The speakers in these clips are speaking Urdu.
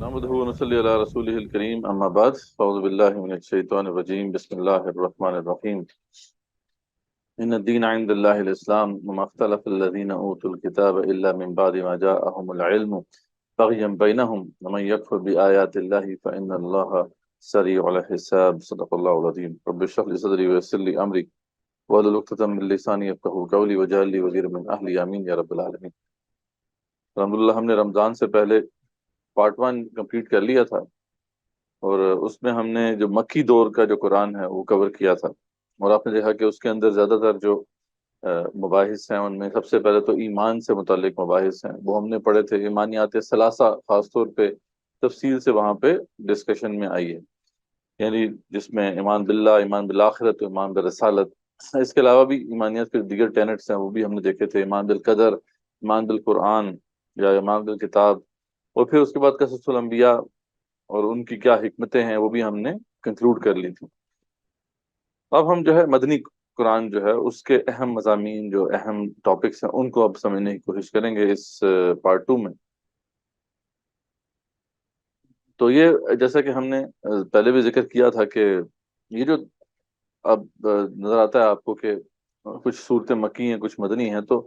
نحمده ونصلي على رسوله الكريم أما بعد أعوذ بالله من الشيطان الرجيم بسم الله الرحمن الرحيم إن الدين عند الله الإسلام وما اختلف الذين أوتوا الكتاب إلا من بعد ما جاءهم العلم بغيا بينهم ومن يكفر بآيات الله فإن الله سريع الحساب صدق الله العظيم رب اشرح لي صدري ويسر لي أمري واحلل عقدة من لساني يفقهوا قولي واجعل لي وزيرا من أهلي آمين يا رب العالمين۔ الحمدللہ ہم نے رمضان سے پہلے پارٹ 1 کمپلیٹ کر لیا تھا، اور اس میں ہم نے جو مکی دور کا جو قرآن ہے وہ کور کیا تھا، اور آپ نے دیکھا کہ اس کے اندر زیادہ تر جو مباحث ہیں ان میں سب سے پہلے تو ایمان سے متعلق مباحث ہیں، وہ ہم نے پڑھے تھے۔ ایمانیات ثلاثہ خاص طور پہ تفصیل سے وہاں پہ ڈسکشن میں آئی ہے، یعنی جس میں ایمان باللہ، ایمان بالآخرت، ایمان بالرسالت، اس کے علاوہ بھی ایمانیات کے دیگر ٹینٹس ہیں وہ بھی ہم نے دیکھے تھے، ایمان بالقدر، ایمان بالقرآن یا ایمان بالکتاب، اور پھر اس کے بعد قصص الانبیاء اور ان کی کیا حکمتیں ہیں وہ بھی ہم نے کنکلوڈ کر لی تھی۔ اب ہم جو ہے مدنی قرآن جو ہے اس کے اہم مضامین، جو اہم ٹاپکس ہیں، ان کو اب سمجھنے کی کوشش کریں گے اس پارٹ 2 میں۔ تو یہ جیسا کہ ہم نے پہلے بھی ذکر کیا تھا کہ یہ جو اب نظر آتا ہے آپ کو کہ کچھ صورتیں مکی ہیں کچھ مدنی ہیں، تو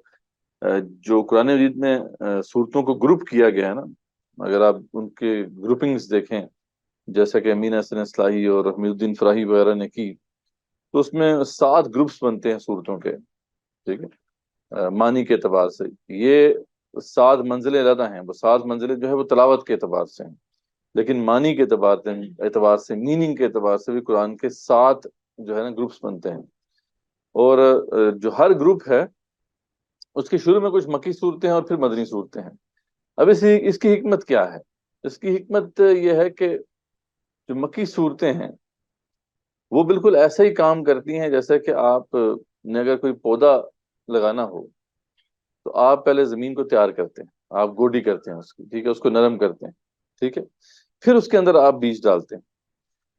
جو قرآن مجید میں صورتوں کو گروپ کیا گیا ہے نا، اگر آپ ان کے گروپنگز دیکھیں جیسا کہ امین حسن اصلاحی اور حمید الدین فراہی وغیرہ نے کی، تو اس میں 7 گروپس بنتے ہیں صورتوں کے، ٹھیک ہے، معنی کے اعتبار سے۔ یہ 7 منزلیں علیحدہ ہیں، وہ 7 منزلیں جو ہے وہ تلاوت کے اعتبار سے ہیں، لیکن معنی کے اعتبار سے میننگ کے اعتبار سے بھی قرآن کے 7 جو ہے نا گروپس بنتے ہیں۔ اور جو ہر گروپ ہے اس کے شروع میں کچھ مکی صورتیں ہیں اور پھر مدنی صورتیں ہیں۔ اب اس کی حکمت کیا ہے؟ اس کی حکمت یہ ہے کہ جو مکی صورتیں ہیں وہ بالکل ایسا ہی کام کرتی ہیں جیسے کہ آپ نے اگر کوئی پودا لگانا ہو تو آپ پہلے زمین کو تیار کرتے ہیں، آپ گوڈی کرتے ہیں اس کی، ٹھیک ہے، اس کو نرم کرتے ہیں، ٹھیک ہے، پھر اس کے اندر آپ بیج ڈالتے ہیں۔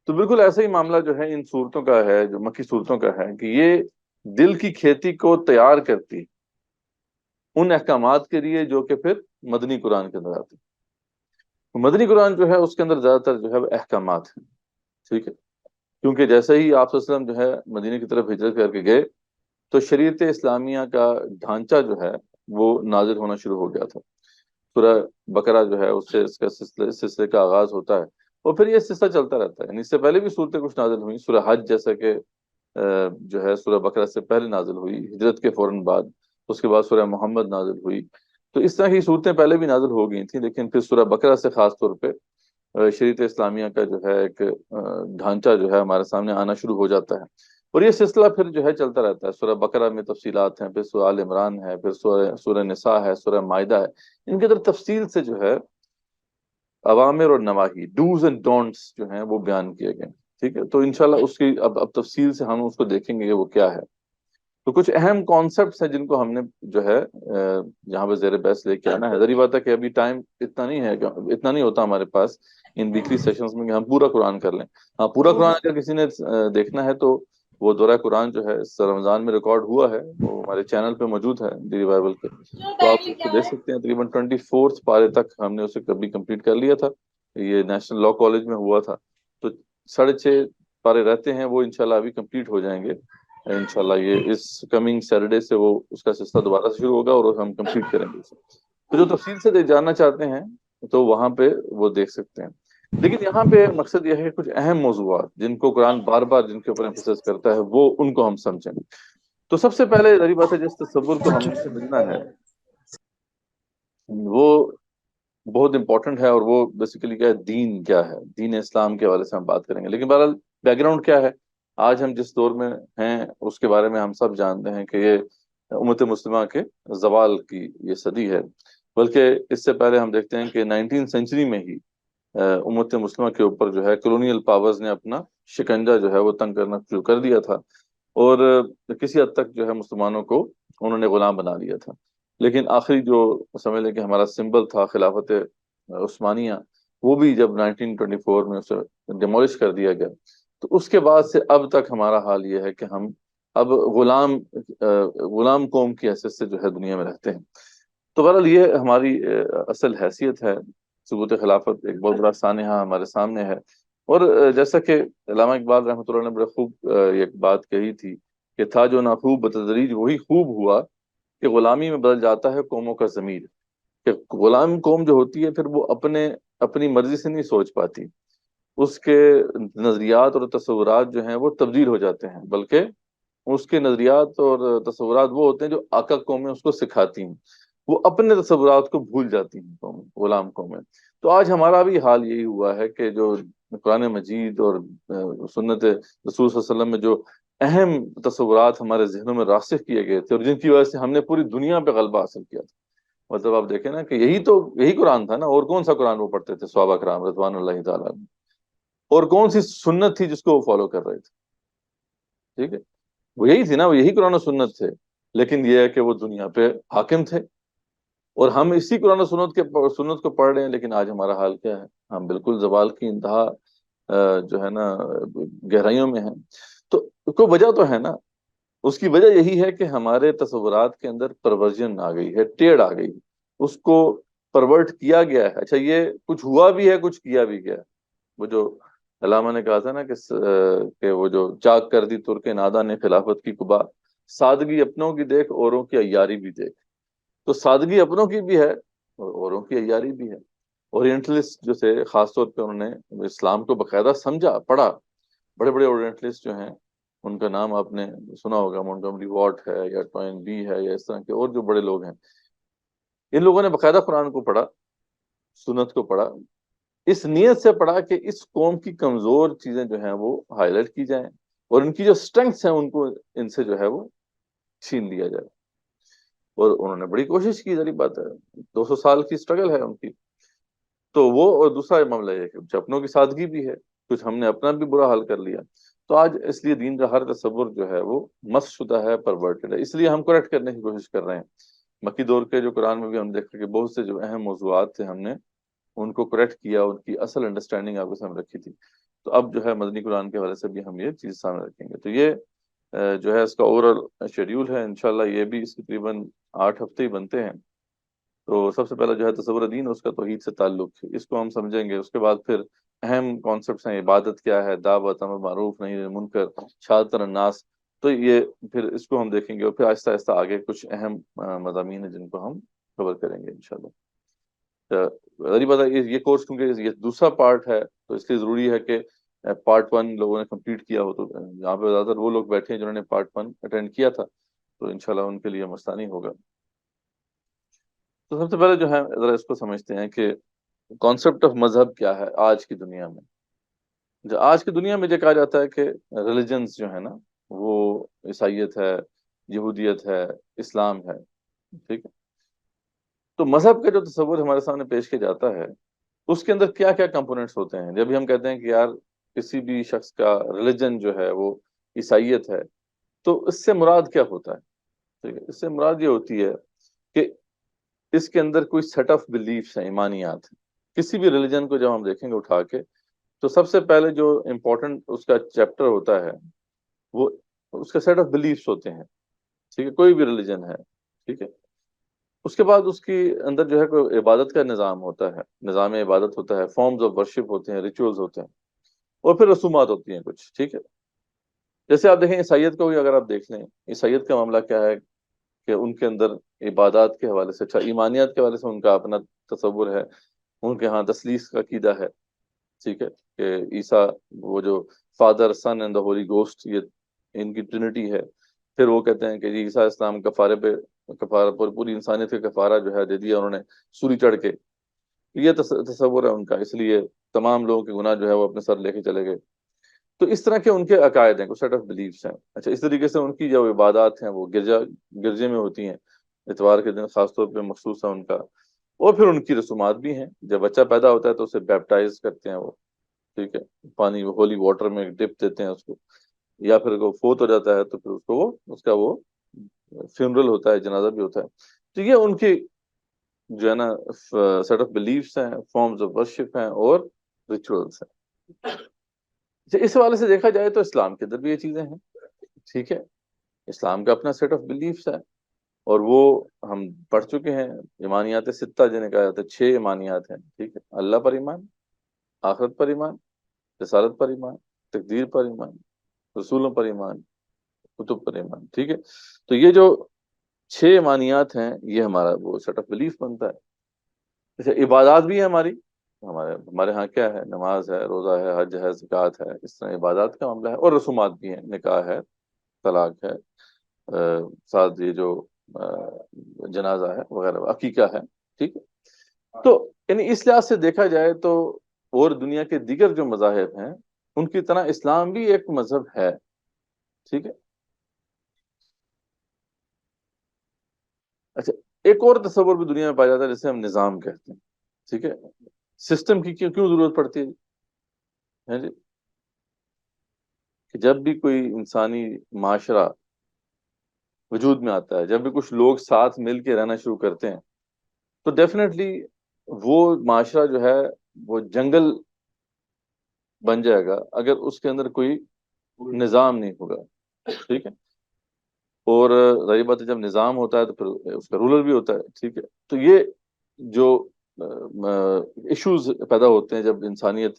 تو بالکل ایسا ہی معاملہ جو ہے ان صورتوں کا ہے، جو مکی صورتوں کا ہے، کہ یہ دل کی کھیتی کو تیار کرتی ان احکامات کے لیے جو کہ پھر مدنی قرآن کے اندر آتے ہیں۔ مدنی قرآن جو ہے اس کے اندر زیادہ تر جو ہے وہ احکامات ہیں، ٹھیک ہے، کیونکہ جیسے ہی آپ صلی اللہ علیہ وسلم جو ہے مدینے کی طرف ہجرت کر کے گئے تو شریعت اسلامیہ کا ڈھانچہ جو ہے وہ نازل ہونا شروع ہو گیا تھا۔ سورہ بقرہ جو ہے اس سے اس کا سلسلے کا آغاز ہوتا ہے، اور پھر یہ سلسلہ چلتا رہتا ہے، یعنی اس سے پہلے بھی صورتیں کچھ نازل ہوئی، سورہ حج جیسا کہ جو ہے سورہ بقرہ سے پہلے نازل ہوئی، ہجرت کے فوراً بعد، اس کے بعد سورہ محمد نازل ہوئی۔ تو اس طرح کی صورتیں پہلے بھی نازل ہو گئی تھیں، لیکن پھر سورہ بقرہ سے خاص طور پہ شریعت اسلامیہ کا جو ہے ایک ڈھانچہ جو ہے ہمارے سامنے آنا شروع ہو جاتا ہے، اور یہ سلسلہ پھر جو ہے چلتا رہتا ہے۔ سورہ بقرہ میں تفصیلات ہیں، پھر سورہ آل عمران ہے، پھر سورہ نساء ہے، سورہ مائدہ ہے، ان کے اندر تفصیل سے جو ہے اوامر اور نواہی، ڈوز اینڈ ڈونٹس جو ہیں وہ بیان کیے گئے، ٹھیک ہے۔ تو انشاءاللہ اس کی اب تفصیل سے ہم اس کو دیکھیں گے کہ وہ کیا ہے۔ تو کچھ اہم کانسیپٹس ہیں جن کو ہم نے جو ہے یہاں پہ زیر بحث لے کے آنا ہے۔ ظاہری بات ہے کہ ابھی ٹائم اتنا نہیں ہے، اتنا نہیں ہوتا ہمارے پاس ان ویکلی سیشنز میں کہ ہم پورا قرآن کر لیں۔ ہاں، پورا قرآن اگر کسی نے دیکھنا ہے تو وہ دورہ قرآن جو ہے اس رمضان میں ریکارڈ ہوا ہے، وہ ہمارے چینل پہ موجود ہے دی ریوائول کے، تو آپ اس کو دیکھ سکتے ہیں۔ تقریباً 24 پارے تک ہم نے اسے کبھی کمپلیٹ کر لیا تھا، یہ نیشنل لا کالج میں ہوا تھا، تو 6.5 پارے رہتے ہیں، وہ انشاءاللہ ابھی کمپلیٹ ہو جائیں گے انشاءاللہ۔ یہ اس کمنگ سیٹرڈے سے وہ اس کا سلسلہ دوبارہ سے شروع ہوگا اور ہم کمپلیٹ کریں گے اسے۔ تو جو تفصیل سے جاننا چاہتے ہیں تو وہاں پہ وہ دیکھ سکتے ہیں، لیکن یہاں پہ مقصد یہ ہے کہ کچھ اہم موضوعات جن کو قرآن بار بار جن کے اوپر ایمفسس کرتا ہے وہ ان کو ہم سمجھیں۔ تو سب سے پہلے ظاہری بات ہے جس تصور کو ہم نے سمجھنا ہے وہ بہت امپورٹنٹ ہے، اور وہ بیسیکلی کیا ہے، دین کیا ہے، دین اسلام کے حوالے سے ہم بات کریں گے۔ لیکن بہرحال بیک گراؤنڈ کیا ہے، آج ہم جس دور میں ہیں اس کے بارے میں ہم سب جانتے ہیں کہ یہ امت مسلمہ کے زوال کی یہ صدی ہے، بلکہ اس سے پہلے ہم دیکھتے ہیں کہ 19 سینچری میں ہی امت مسلمہ کے اوپر جو ہے کولونیل پاورز نے اپنا شکنجہ جو ہے وہ تنگ کرنا شروع کر دیا تھا، اور کسی حد تک جو ہے مسلمانوں کو انہوں نے غلام بنا لیا تھا۔ لیکن آخری جو سمجھ لیں کہ ہمارا سمبل تھا خلافت عثمانیہ، وہ بھی جب 1924 میں اسے ڈیمولش کر دیا گیا، تو اس کے بعد سے اب تک ہمارا حال یہ ہے کہ ہم اب غلام قوم کی حیثیت سے جو ہے دنیا میں رہتے ہیں۔ تو بہرحال یہ ہماری اصل حیثیت ہے، ثبوت خلافت ایک بہت بڑا سانحہ ہمارے سامنے ہے۔ اور جیسا کہ علامہ اقبال رحمۃ اللہ نے بڑے خوب ایک بات کہی تھی کہ تھا جو نہ خوب بتدریج وہی خوب ہوا، کہ غلامی میں بدل جاتا ہے قوموں کا ضمیر، کہ غلام قوم جو ہوتی ہے پھر وہ اپنی مرضی سے نہیں سوچ پاتی، اس کے نظریات اور تصورات جو ہیں وہ تبدیل ہو جاتے ہیں، بلکہ اس کے نظریات اور تصورات وہ ہوتے ہیں جو آقا قومیں اس کو سکھاتی ہیں، وہ اپنے تصورات کو بھول جاتی ہیں غلام قومیں۔ تو آج ہمارا بھی حال یہی ہوا ہے کہ جو قرآن مجید اور سنت رسول صلی اللہ علیہ وسلم میں جو اہم تصورات ہمارے ذہنوں میں راسخ کیے گئے تھے اور جن کی وجہ سے ہم نے پوری دنیا پہ غلبہ حاصل کیا تھا، مطلب آپ دیکھیں نا کہ یہی قرآن تھا نا، اور کون سا قرآن وہ پڑھتے تھے صحابہ کرام رضوان اللہ تعالیٰ عنہم؟ اور کون سی سنت تھی جس کو وہ فالو کر رہے تھے؟ ٹھیک ہے، وہ یہی تھی نا، وہ یہی قرآن و سنت تھے، لیکن یہ ہے کہ وہ دنیا پہ حاکم تھے اور ہم اسی قرآن و سنت کو پڑھ رہے ہیں، لیکن آج ہمارا حال کیا ہے؟ ہم بالکل زوال کی انتہا جو ہے نا گہرائیوں میں ہیں۔ تو کوئی وجہ تو ہے نا، اس کی وجہ یہی ہے کہ ہمارے تصورات کے اندر پرورژن آ گئی ہے، ٹیڑھ آ گئی، اس کو پرورٹ کیا گیا ہے۔ اچھا، یہ کچھ ہوا بھی ہے، کچھ کیا بھی گیا ہے۔ وہ جو علامہ نے کہا تھا نا کہ وہ جو چاک کر دی ترک نادہ نے خلافت کی قبا، سادگی اپنوں کی دیکھ اوروں کی عیاری بھی دیکھ۔ تو سادگی اپنوں کی بھی ہے اور اوروں کی عیاری بھی ہے۔ اورینٹلسٹ جو تھے خاص طور پہ انہوں نے اسلام کو باقاعدہ سمجھا، پڑھا۔ بڑے بڑے اورینٹلسٹ جو ہیں ان کا نام آپ نے سنا ہوگا، مونٹگومری واٹ ہے یا ٹوائن بی ہے یا اس طرح کے اور جو بڑے لوگ ہیں، ان لوگوں نے باقاعدہ قرآن کو پڑھا، سنت کو پڑھا، اس نیت سے پڑھا کہ اس قوم کی کمزور چیزیں جو ہیں وہ ہائی لائٹ کی جائیں اور ان کی جو سٹرنگس ہیں ان کو ان سے جو ہے وہ چھین لیا جائے۔ اور انہوں نے بڑی کوشش کی، ظاہر بات ہے، 200 سال کی سٹرگل ہے ان کی۔ تو وہ، اور دوسرا معاملہ یہ ہے کہ کچھ اپنوں کی سادگی بھی ہے، کچھ ہم نے اپنا بھی برا حال کر لیا۔ تو آج اس لیے دین کا ہر تصور جو ہے وہ مس شدہ ہے، پرورٹڈ ہے، اس لیے ہم کریکٹ کرنے کی کوشش کر رہے ہیں۔ مکی دور کے جو قرآن میں بھی ہم دیکھ رہے کہ بہت سے جو اہم موضوعات تھے ہم نے ان کو کریکٹ کیا، ان کی اصل انڈرسٹینڈنگ آپ کے سامنے رکھی تھی۔ تو اب جو ہے مدنی قرآن کے حوالے سے بھی ہم یہ چیز سامنے رکھیں گے۔ تو یہ جو ہے اس کا اوورآل شیڈیول ہے، انشاءاللہ یہ بھی اس تقریباً 8 ہفتے ہی بنتے ہیں۔ تو سب سے پہلے جو ہے تصور دین، اس کا توحید سے تعلق، اس کو ہم سمجھیں گے۔ اس کے بعد پھر اہم کانسیپٹس ہیں، عبادت کیا ہے، دعوت، امر معروف نہی منکر، شہادت الناس، تو یہ پھر اس کو ہم دیکھیں گے، اور پھر آہستہ آہستہ آگے کچھ اہم مضامین ہیں جن کو ہم کور کریں گے انشاءاللہ۔ ذریعہ بات ہے یہ کورس کیونکہ یہ دوسرا پارٹ ہے تو اس لیے ضروری ہے کہ پارٹ 1 لوگوں نے کمپلیٹ کیا ہو۔ تو یہاں پہ زیادہ تر وہ لوگ بیٹھے ہیں جنہوں نے پارٹ 1 اٹینڈ کیا تھا، تو انشاءاللہ ان کے لیے مستانی ہوگا۔ تو سب سے پہلے جو ہے ذرا اس کو سمجھتے ہیں کہ کانسیپٹ آف مذہب کیا ہے آج کی دنیا میں۔ جو آج کی دنیا میں یہ کہا جاتا ہے کہ ریلیجنز جو ہے نا وہ عیسائیت ہے، یہودیت ہے، اسلام ہے، ٹھیک ہے۔ تو مذہب کا جو تصور ہمارے سامنے پیش کیا جاتا ہے اس کے اندر کیا کیا کمپوننٹس ہوتے ہیں؟ جب بھی ہم کہتے ہیں کہ یار کسی بھی شخص کا ریلیجن جو ہے وہ عیسائیت ہے، تو اس سے مراد کیا ہوتا ہے؟ ٹھیک ہے، اس سے مراد یہ ہوتی ہے کہ اس کے اندر کوئی سیٹ آف بلیفس ہیں، ایمانیات ہیں۔ کسی بھی ریلیجن کو جب ہم دیکھیں گے اٹھا کے، تو سب سے پہلے جو امپورٹنٹ اس کا چیپٹر ہوتا ہے وہ اس کا سیٹ آف بلیفس ہوتے ہیں، ٹھیک ہے، کوئی بھی ریلیجن ہے، ٹھیک ہے۔ اس کے بعد اس کی اندر جو ہے کوئی عبادت کا نظام ہوتا ہے، نظام عبادت ہوتا ہے، فارمز آف ورشپ ہوتے ہیں، ریچولز ہوتے ہیں، اور پھر رسومات ہوتی ہیں کچھ، ٹھیک ہے۔ جیسے آپ دیکھیں عیسائیت کو بھی اگر آپ دیکھ لیں، عیسائیت کا معاملہ کیا ہے کہ ان کے اندر عبادات کے حوالے سے، اچھا ایمانیات کے حوالے سے ان کا اپنا تصور ہے۔ ان کے ہاں تثلیث کا عقیدہ ہے، ٹھیک ہے، کہ عیسیٰ وہ جو father, son and the holy ghost, یہ ان کی ٹرینٹی ہے۔ پھر وہ کہتے ہیں کہ جی عیسیٰ اسلام کفارے پہ کفارہ پوری انسانیت کا کفارہ جو ہے دے دیا انہوں نے سولی چڑھ کے، یہ تصور ہے ان کا، اس لیے تمام لوگوں کے گناہ جو ہے وہ اپنے سر لے کے چلے گئے۔ تو اس طرح کے ان کے عقائد ہیں، کچھ سیٹ آف بلیفس ہیں۔ اچھا، اس طریقے سے ان کی جو عبادات ہیں وہ گرجے میں ہوتی ہیں، اتوار کے دن خاص طور پہ مخصوص ہے ان کا۔ اور پھر ان کی رسومات بھی ہیں، جب بچہ پیدا ہوتا ہے تو اسے بیپٹائز کرتے ہیں وہ، ٹھیک ہے، پانی ہولی واٹر میں ڈپ دیتے ہیں اس کو، یا پھر وہ فوت ہو جاتا ہے تو پھر اس کو وہ اس کا وہ فیونرل ہوتا ہے، جنازہ بھی ہوتا ہے۔ تو یہ ان کی جو ہے نا سیٹ آف بلیفس ہیں، فارمز آف ورشپ ہیں اور ریچولس ہیں۔ اس حوالے سے دیکھا جائے تو اسلام کے اندر بھی یہ چیزیں ہیں، ٹھیک ہے، اسلام کا اپنا سیٹ آف بلیفس ہے اور وہ ہم پڑھ چکے ہیں، ایمانیات ستہ جنہیں کہا جاتا ہے، 6 ایمانیات ہیں، ٹھیک ہے؟ اللہ پر ایمان، آخرت پر ایمان، رسالت پر ایمان، تقدیر پر ایمان، رسولوں پر ایمان، کتب پر ایمان، ٹھیک ہے؟ تو یہ جو 6 ایمانیات ہیں، یہ ہمارا وہ سیٹ آف بلیف بنتا ہے۔ جیسے عبادات بھی ہے ہماری، ہمارے ہمارے ہاں کیا ہے؟ نماز ہے، روزہ ہے، حج ہے، زکوٰۃ ہے، اس طرح عبادات کا معاملہ ہے، اور رسومات بھی ہیں، نکاح ہے، طلاق ہے، ساتھ یہ جو جنازہ ہے وغیرہ، عقیقہ ہے، ٹھیک ہے؟ تو یعنی اس لحاظ سے دیکھا جائے تو اور دنیا کے دیگر جو مذاہب ہیں ان کی طرح اسلام بھی ایک مذہب ہے، ٹھیک ہے؟ اچھا، ایک اور تصور بھی دنیا میں پایا جاتا ہے جسے ہم نظام کہتے ہیں، ٹھیک ہے؟ سسٹم کی کیوں ضرورت پڑتی ہے جی؟ کہ جب بھی کوئی انسانی معاشرہ وجود میں آتا ہے، جب بھی کچھ لوگ ساتھ مل کے رہنا شروع کرتے ہیں، تو ڈیفینیٹلی وہ معاشرہ جو ہے وہ جنگل بن جائے گا اگر اس کے اندر کوئی نظام نہیں ہوگا، ٹھیک ہے؟ اور ظاہر بات ہے جب نظام ہوتا ہے تو پھر اس کا رولر بھی ہوتا ہے، ٹھیک ہے؟ تو یہ جو ایشوز پیدا ہوتے ہیں جب انسانیت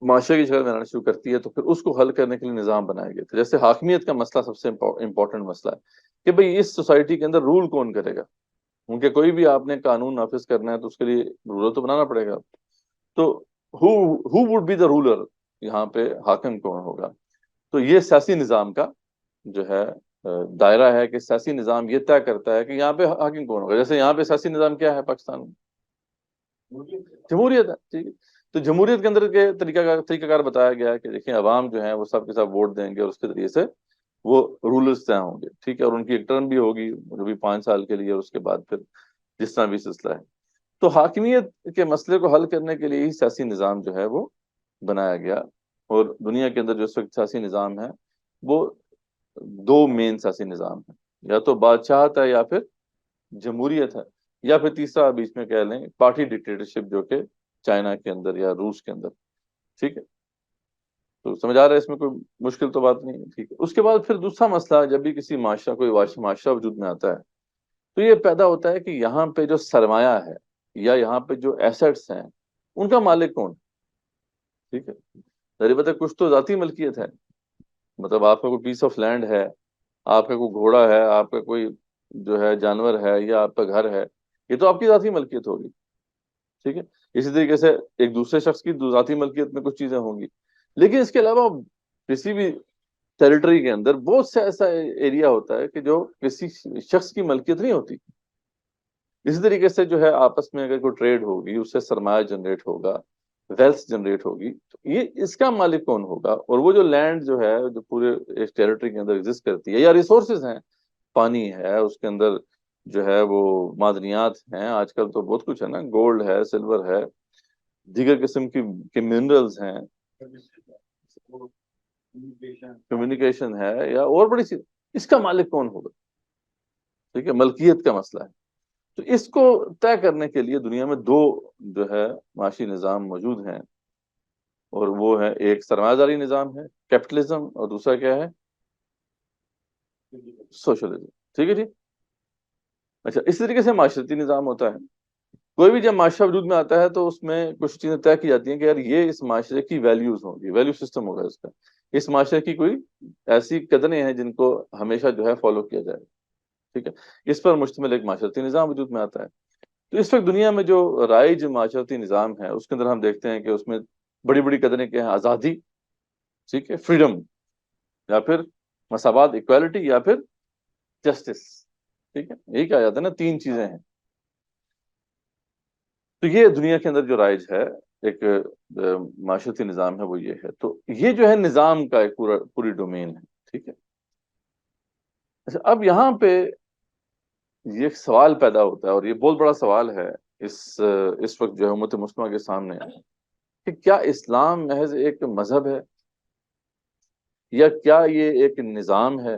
معاشرے کی شکل میں آنا شروع کرتی ہے، تو پھر اس کو حل کرنے کے لیے نظام بنائے گئے تھے۔ جیسے حاکمیت کا مسئلہ سب سے امپورٹنٹ مسئلہ ہے کہ بھئی اس سوسائٹی کے اندر رول کون کرے گا، کیونکہ کوئی بھی آپ نے قانون نافذ کرنا ہے تو اس کے لیے رولر تو بنانا پڑے گا۔ تو who would be the ruler, یہاں پہ حاکم کون ہوگا؟ تو یہ سیاسی نظام کا جو ہے دائرہ ہے کہ سیاسی نظام یہ طے کرتا ہے کہ یہاں پہ حاکم کون ہوگا۔ جیسے یہاں پہ سیاسی نظام کیا ہے پاکستان میں؟ جمہوریت ہے، ٹھیک ہے؟ تو جمہوریت کے اندر کے طریقہ کار بتایا گیا ہے کہ دیکھیں عوام جو ہیں وہ سب کے ساتھ ووٹ دیں گے اور اس کے ذریعے سے وہ رولرز طے ہوں گے، ٹھیک ہے؟ اور ان کی ایک ٹرم بھی ہوگی جو بھی 5 سال کے لیے، اور اس کے بعد پھر جس طرح بھی سلسلہ ہے۔ تو حاکمیت کے مسئلے کو حل کرنے کے لیے ہی سیاسی نظام جو ہے وہ بنایا گیا، اور دنیا کے اندر جو اس وقت سیاسی نظام ہے وہ 2 مین سیاسی نظام ہیں، یا تو بادشاہت ہے یا پھر جمہوریت ہے، یا پھر تیسرا بیچ میں کہہ لیں پارٹی ڈکٹیٹرشپ، جو کہ چائنا کے اندر یا روس کے اندر، ٹھیک ہے؟ تو سمجھ آ رہا ہے اس میں کوئی مشکل تو بات نہیں ہے، ٹھیک ہے؟ اس کے بعد پھر دوسرا مسئلہ، جب بھی کسی معاشرہ کوئی معاشرہ وجود میں آتا ہے تو یہ پیدا ہوتا ہے کہ یہاں پہ جو سرمایہ ہے یا یہاں پہ جو ایسٹس ہیں ان کا مالک کون؟ ٹھیک ہے؟ ظاہر بات ہے کچھ تو ذاتی ملکیت ہے، مطلب آپ کا کوئی پیس آف لینڈ ہے، آپ کا کوئی گھوڑا ہے، آپ کا کوئی جو ہے جانور ہے، یا آپ کا گھر ہے، یہ تو آپ کی ذاتی ملکیت ہوگی، ٹھیک ہے؟ اسی طریقے سے ایک دوسرے شخص کی ذاتی ملکیت میں کچھ چیزیں ہوں گی، لیکن اس کے علاوہ کسی بھی ٹیریٹری کے اندر بہت سے ایسا ایریا ہوتا ہے کہ جو کسی شخص کی ملکیت نہیں ہوتی۔ اسی طریقے سے جو ہے آپس میں اگر کوئی ٹریڈ ہوگی، اس سے سرمایہ جنریٹ ہوگا، ویلتھ جنریٹ ہوگی، تو یہ اس کا مالک کون ہوگا؟ اور وہ جو لینڈ جو ہے جو پورے اس ٹیریٹری کے اندر ایگزسٹ کرتی ہے، یا ریسورسز ہیں، پانی ہے اس کے اندر، جو ہے وہ معدنیات ہیں، آج کل تو بہت کچھ ہے نا، گولڈ ہے، سلور ہے، دیگر قسم کی منرلز ہیں، کمیونیکیشن ہے، یا اور بڑی چیز، اس کا مالک کون ہوگا؟ ٹھیک ہے؟ ملکیت کا مسئلہ ہے۔ تو اس کو طے کرنے کے لیے دنیا میں 2 جو ہے معاشی نظام موجود ہیں، اور وہ ہے ایک سرمایہ داری نظام ہے، کیپٹلزم، اور دوسرا کیا ہے؟ سوشلزم، ٹھیک ہے جی؟ اچھا، اس طریقے سے معاشرتی نظام ہوتا ہے۔ کوئی بھی جب معاشرہ وجود میں آتا ہے تو اس میں کچھ چیزیں طے کی جاتی ہیں کہ یار یہ اس معاشرے کی ویلیوز ہوں گی، ویلیو سسٹم ہوگا اس کا، اس معاشرے کی کوئی ایسی قدریں ہیں جن کو ہمیشہ جو ہے فالو کیا جائے، ٹھیک ہے؟ اس پر مشتمل ایک معاشرتی نظام وجود میں آتا ہے۔ تو اس وقت دنیا میں جو رائج معاشرتی نظام ہے اس کے اندر ہم دیکھتے ہیں کہ اس میں بڑی بڑی قدریں کیا ہیں؟ آزادی، ٹھیک ہے، فریڈم، یا پھر مساوات، ایکوالٹی، یا پھر جسٹس، ٹھیک ہے؟ یہی کہا جاتا ہے نا 3 چیزیں ہیں۔ تو یہ دنیا کے اندر جو رائج ہے ایک معاشرتی نظام ہے وہ یہ ہے۔ تو یہ جو ہے نظام کا ایک پوری ڈومین ہے، ٹھیک ہے؟ اچھا، اب یہاں پہ یہ ایک سوال پیدا ہوتا ہے، اور یہ بہت بڑا سوال ہے اس وقت جو ہے امت مسلمہ کے سامنے، کہ کیا اسلام محض ایک مذہب ہے، یا کیا یہ ایک نظام ہے،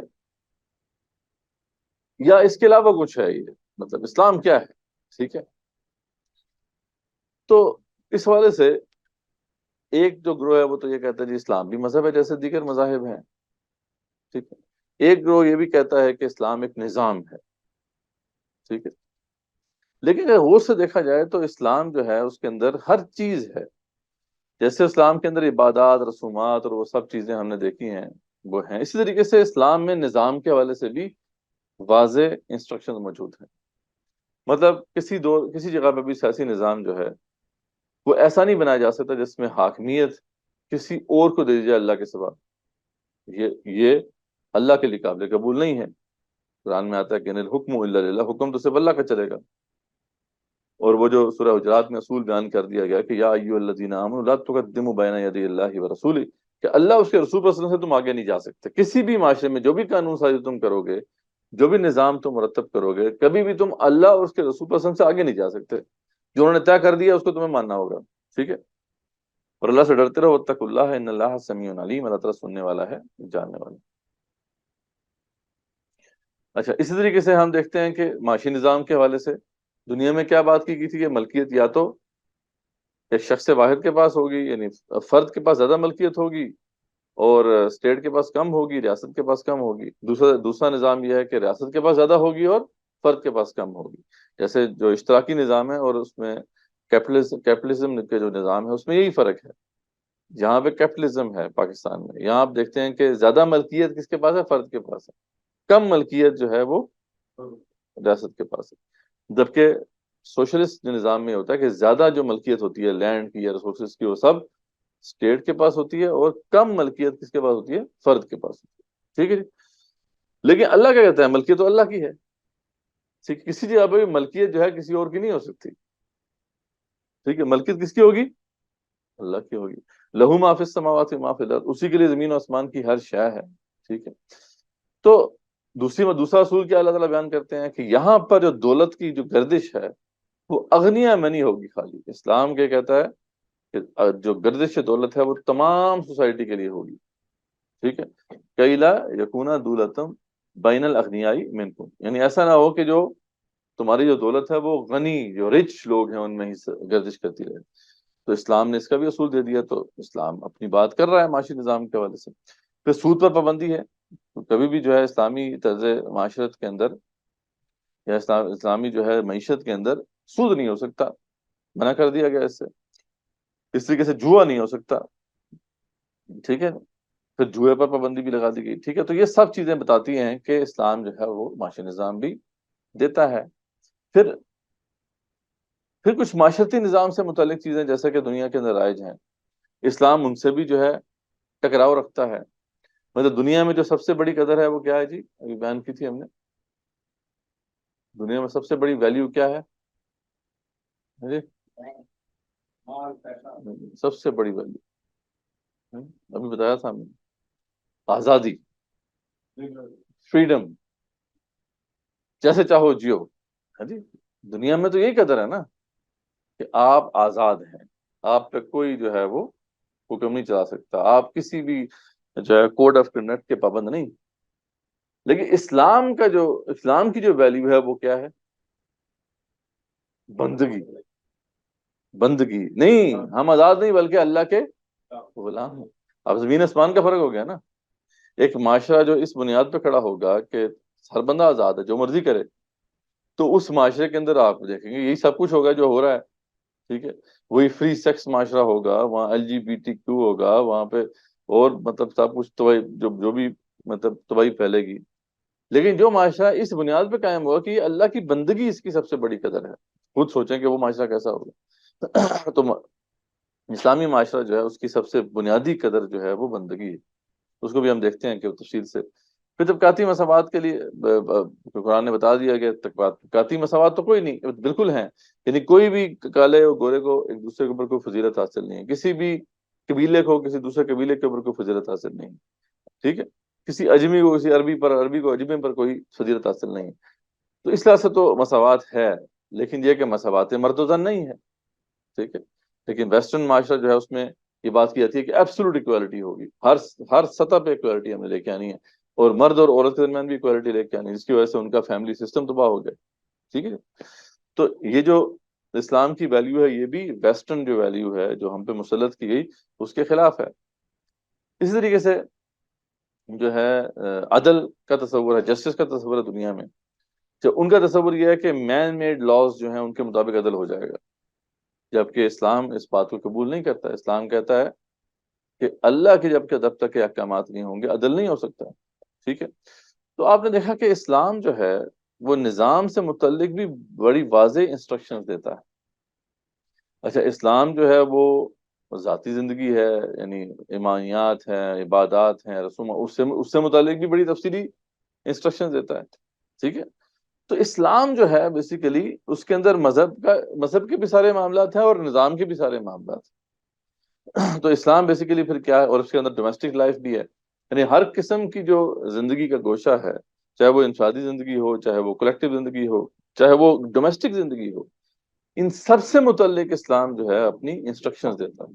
یا اس کے علاوہ کچھ ہے؟ یہ مطلب اسلام کیا ہے؟ ٹھیک ہے؟ تو اس حوالے سے ایک جو گروہ ہے وہ تو یہ کہتا ہے جی اسلام بھی مذہب ہے جیسے دیگر مذاہب ہیں، ٹھیک ہے؟ ایک گروہ یہ بھی کہتا ہے کہ اسلام ایک نظام ہے، ٹھیک ہے. لیکن اگر غور سے دیکھا جائے تو اسلام جو ہے اس کے اندر ہر چیز ہے. جیسے اسلام کے اندر عبادات، رسومات اور وہ سب چیزیں ہم نے دیکھی ہیں وہ ہیں، اسی طریقے سے اسلام میں نظام کے حوالے سے بھی واضح انسٹرکشن موجود ہیں. مطلب کسی جگہ پہ بھی سیاسی نظام جو ہے وہ ایسا نہیں بنایا جا سکتا جس میں حاکمیت کسی اور کو دے دی جائے اللہ کے سوا. یہ اللہ کے لیے قابل قبول نہیں ہے. قرآن میں آتا ہے کہ الحکم الا للہ، حکم تو صرف اللہ کا چلے گا. اور وہ جو سورہ حجرات میں اصول بیان کر دیا گیا کہ یا ایھا الذین آمنوا لا تقدموا بین یدی اللہ ورسولہ، کہ اللہ اس کے رسول پر سے تم آگے نہیں جا سکتے. کسی بھی معاشرے میں جو بھی قانون سازی تم کرو گے، جو بھی نظام تم مرتب کرو گے، کبھی بھی تم اللہ اور اس کے رسول پر سے آگے نہیں جا سکتے. جو انہوں نے طے کر دیا اس کو تمہیں ماننا ہوگا. ٹھیک ہے. اور اللہ سے ڈرتے رہو، واتقوا اللہ ان اللہ سمیع علیم، اللہ تعالیٰ سننے والا ہے، جاننے والا. اچھا، اسی طریقے سے ہم دیکھتے ہیں کہ معاشی نظام کے حوالے سے دنیا میں کیا بات کی گئی تھی کہ ملکیت یا تو ایک شخص واحد کے پاس ہوگی، یعنی فرد کے پاس زیادہ ملکیت ہوگی اور اسٹیٹ کے پاس کم ہوگی، ریاست کے پاس کم ہوگی. دوسرا نظام یہ ہے کہ ریاست کے پاس زیادہ ہوگی اور فرد کے پاس کم ہوگی. جیسے جو اشتراکی نظام ہے اور اس میں کیپٹلزم کے جو نظام ہے اس میں یہی فرق ہے. جہاں پہ کیپٹلزم ہے پاکستان میں، یہاں آپ دیکھتے ہیں کہ زیادہ ملکیت کس کے پاس ہے؟ فرد کے پاس ہے. کم ملکیت جو ہے وہ ریاست کے پاس ہے. جبکہ سوشلسٹ نظام میں ہوتا ہے کہ زیادہ جو ملکیت ہوتی ہے لینڈ کی یا ریسورسز کی وہ سب اسٹیٹ کے پاس ہوتی ہے اور کم ملکیت کس کے پاس ہوتی ہے؟ فرد کے پاس ہوتی ہے. ٹھیک ہے جی. لیکن اللہ کیا کہتا ہے؟ ملکیت تو اللہ کی ہے. کسی جگہ پہ بھی ملکیت جو ہے کسی اور کی نہیں ہو سکتی. ٹھیک ہے. ملکیت کس کی ہوگی؟ اللہ کی ہوگی. لہو ما فی السماوات و ما فی الارض، اسی کے لیے زمین و آسمان کی ہر شے ہے. ٹھیک ہے. تو دوسرا اصول کیا اللہ تعالیٰ بیان کرتے ہیں کہ یہاں پر جو دولت کی جو گردش ہے وہ اغنیا میں نہیں ہوگی خالی. اسلام کیا کہتا ہے کہ جو گردش دولت ہے وہ تمام سوسائٹی کے لیے ہوگی. ٹھیک ہے. کئی لا یکونا دولتم بین الاغنیاء منکم، یعنی ایسا نہ ہو کہ جو تمہاری جو دولت ہے وہ غنی جو رچ لوگ ہیں ان میں ہی گردش کرتی رہے. تو اسلام نے اس کا بھی اصول دے دیا. تو اسلام اپنی بات کر رہا ہے معاشی نظام کے حوالے سے. پھر سود پر پابندی ہے. کبھی بھی جو ہے اسلامی طرز معاشرت کے اندر یا اسلامی جو ہے معیشت کے اندر سود نہیں ہو سکتا، منع کر دیا گیا اس سے. اس طریقے سے جوا نہیں ہو سکتا. ٹھیک ہے. پھر جوئے پر پابندی بھی لگا دی گئی. ٹھیک ہے. تو یہ سب چیزیں بتاتی ہیں کہ اسلام جو ہے وہ معاشی نظام بھی دیتا ہے. پھر کچھ معاشرتی نظام سے متعلق چیزیں جیسا کہ دنیا کے اندر رائج ہیں، اسلام ان سے بھی جو ہے ٹکراؤ رکھتا ہے. مطلب دنیا میں جو سب سے بڑی قدر ہے وہ کیا ہے جی؟ ابھی بیان کی تھی ہم نے. دنیا میں سب سے بڑی ویلیو کیا ہے جی؟ سب سے بڑی ویلیو ابھی بتایا تھا ہم نے، آزادی، فریڈم، جیسے چاہو جیو. ہاں جی. دنیا میں تو یہی قدر ہے نا کہ آپ آزاد ہیں، آپ پہ کوئی جو ہے وہ حکم نہیں چلا سکتا، آپ کسی بھی جو ہے کوڈ آف کنڈکٹ کے پابند نہیں. لیکن اسلام کی جو ویلیو ہے وہ کیا ہے؟ بندگی. بندگی نہیں، ہم آزاد نہیں بلکہ اللہ کے غلام ہیں. اب زمین آسمان کا فرق ہو گیا نا. ایک معاشرہ جو اس بنیاد پہ کھڑا ہوگا کہ ہر بندہ آزاد ہے جو مرضی کرے، تو اس معاشرے کے اندر آپ دیکھیں گے یہی سب کچھ ہوگا جو ہو رہا ہے. ٹھیک ہے. وہی فری سیکس معاشرہ ہوگا، وہاں LGBTQ ہوگا، وہاں پہ اور مطلب سب کچھ جو بھی مطلب تباہی پھیلے گی. لیکن جو معاشرہ اس بنیاد پہ قائم ہوگا کہ اللہ کی بندگی اس کی سب سے بڑی قدر ہے، خود سوچیں کہ وہ معاشرہ کیسا ہوگا. تو اسلامی معاشرہ جو ہے اس کی سب سے بنیادی قدر جو ہے وہ بندگی ہے. اس کو بھی ہم دیکھتے ہیں کہ تفصیل سے. پھر طبقاتی مساوات کے لیے قرآن نے بتا دیا کہ طبقاتی مساوات تو کوئی نہیں، بالکل ہیں. یعنی کوئی بھی کالے اور گورے کو ایک دوسرے کے اوپر کوئی فضیلت حاصل نہیں ہے، کسی بھی قبیلے کو کسی دوسرے قبیلے کے اوپر کوئی فضیلت حاصل نہیں. ٹھیک ہے. کسی اجمی کو کسی عربی کو اجمی پر کوئی فضیلت حاصل نہیں. تو اس طرح سے تو مساوات ہے، لیکن یہ کہ مساوات مرد و زن نہیں ہے. ٹھیک ہے. لیکن ویسٹرن معاشرہ جو ہے اس میں یہ بات کی جاتی ہے کہ ایبسولوٹ ایکوالٹی ہوگی، ہر سطح پہ ایکوالٹی ہمیں لے کے آنی ہے، اور مرد اور عورت کے درمیان بھی ایکوالٹی لے کے آنی ہے، جس کی وجہ سے ان کا فیملی سسٹم تباہ ہو گیا. ٹھیک ہے. تو یہ جو اسلام کی ویلیو ہے یہ بھی ویسٹرن جو ویلیو ہے جو ہم پہ مسلط کی گئی اس کے خلاف ہے. اسی طریقے سے جو ہے عدل کا تصور ہے، جسٹس کا تصور ہے دنیا میں. ان کا تصور یہ ہے کہ مین میڈ لاز جو ہیں ان کے مطابق عدل ہو جائے گا، جبکہ اسلام اس بات کو قبول نہیں کرتا۔ اسلام کہتا ہے کہ اللہ کے جب تک کے احکامات نہیں ہوں گے عدل نہیں ہو سکتا، ٹھیک ہے؟ تو آپ نے دیکھا کہ اسلام جو ہے وہ نظام سے متعلق بھی بڑی واضح انسٹرکشنز دیتا ہے۔ اچھا، اسلام جو ہے وہ ذاتی زندگی ہے، یعنی ایمانیات ہیں، عبادات ہیں، رسوم، اس سے متعلق بھی بڑی تفصیلی انسٹرکشن دیتا ہے، ٹھیک ہے؟ تو اسلام جو ہے بیسیکلی اس کے اندر مذہب کے بھی سارے معاملات ہیں اور نظام کے بھی سارے معاملات ہیں۔ تو اسلام بیسیکلی پھر کیا ہے، اور اس کے اندر ڈومیسٹک لائف بھی ہے، یعنی ہر قسم کی جو زندگی کا گوشہ ہے، چاہے وہ انفرادی زندگی ہو، چاہے وہ کلیکٹیو زندگی ہو، چاہے وہ ڈومیسٹک زندگی ہو، ان سب سے متعلق اسلام جو ہے اپنی انسٹرکشنز دیتا ہے۔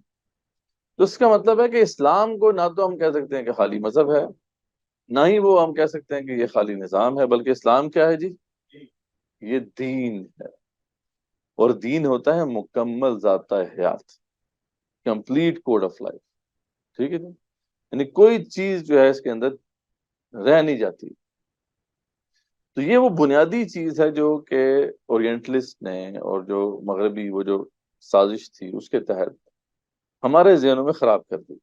تو اس کا مطلب ہے کہ اسلام کو نہ تو ہم کہہ سکتے ہیں کہ خالی مذہب ہے، نہ ہی وہ ہم کہہ سکتے ہیں کہ یہ خالی نظام ہے، بلکہ اسلام کیا ہے جی؟ یہ دین ہے، اور دین ہوتا ہے مکمل ضابطہ حیات، کمپلیٹ کوڈ آف لائف، ٹھیک ہے جی؟ یعنی کوئی چیز جو ہے اس کے اندر رہ نہیں جاتی۔ تو یہ وہ بنیادی چیز ہے جو کہ اورینٹلسٹ نے اور جو مغربی وہ جو سازش تھی اس کے تحت ہمارے ذہنوں میں خراب کر دی۔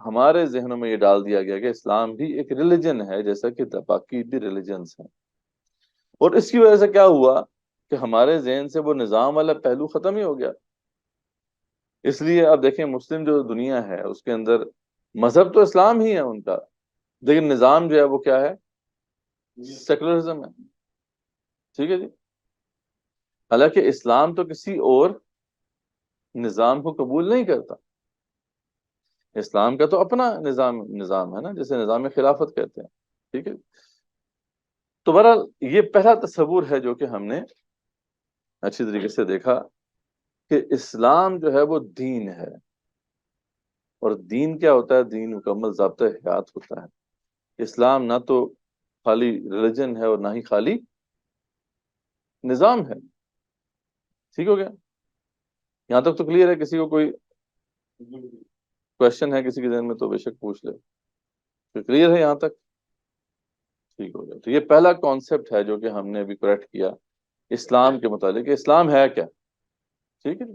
ہمارے ذہنوں میں یہ ڈال دیا گیا کہ اسلام بھی ایک ریلیجن ہے جیسا کہ باقی بھی ریلیجنز ہیں، اور اس کی وجہ سے کیا ہوا کہ ہمارے ذہن سے وہ نظام والا پہلو ختم ہی ہو گیا۔ اس لیے آپ دیکھیں مسلم جو دنیا ہے اس کے اندر مذہب تو اسلام ہی ہے ان کا، لیکن نظام جو ہے وہ کیا ہے؟ سیکولرزم ہے، ٹھیک ہے جی؟ حالانکہ اسلام تو کسی اور نظام کو قبول نہیں کرتا، اسلام کا تو اپنا نظام ہے نا، جسے نظام خلافت کہتے ہیں، ٹھیک ہے؟ تو بہرحال یہ پہلا تصور ہے جو کہ ہم نے اچھی طریقے سے دیکھا کہ اسلام جو ہے وہ دین ہے، اور دین کیا ہوتا ہے؟ دین مکمل ضابطہ حیات ہوتا ہے۔ اسلام نہ تو خالی ریلیجن ہے اور نہ ہی خالی نظام ہے، ٹھیک ہو گیا؟ یہاں تک تو کلیئر ہے؟ کسی کو کوئی کوشچن ہے کسی کے ذہن میں تو بے شک پوچھ لے۔ کلیئر ہے یہاں تک؟ ٹھیک ہو گیا۔ تو یہ پہلا کانسیپٹ ہے جو کہ ہم نے ابھی کریکٹ کیا اسلام کے متعلق، کہ اسلام ہے کیا، ٹھیک ہے؟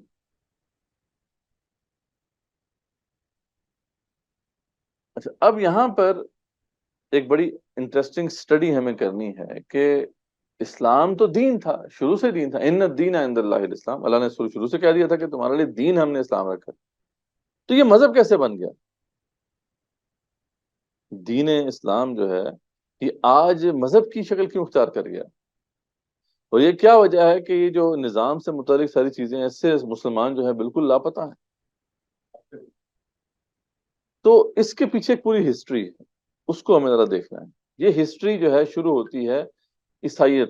اچھا، اب یہاں پر ایک بڑی انٹرسٹنگ سٹڈی ہمیں کرنی ہے کہ اسلام تو دین تھا، شروع سے دین تھا، ان الدین عند اللہ الاسلام، اللہ نے شروع سے کہہ دیا تھا کہ تمہارے لیے دین ہم نے اسلام رکھا۔ تو یہ مذہب کیسے بن گیا؟ دین اسلام جو ہے یہ آج مذہب کی شکل کیوں اختیار کر گیا؟ اور یہ کیا وجہ ہے کہ یہ جو نظام سے متعلق ساری چیزیں اس سے مسلمان جو ہے بالکل لاپتہ ہیں؟ تو اس کے پیچھے ایک پوری ہسٹری ہے، اس کو ہمیں ذرا دیکھنا ہے۔ یہ ہسٹری جو ہے شروع ہوتی ہے عیسائیت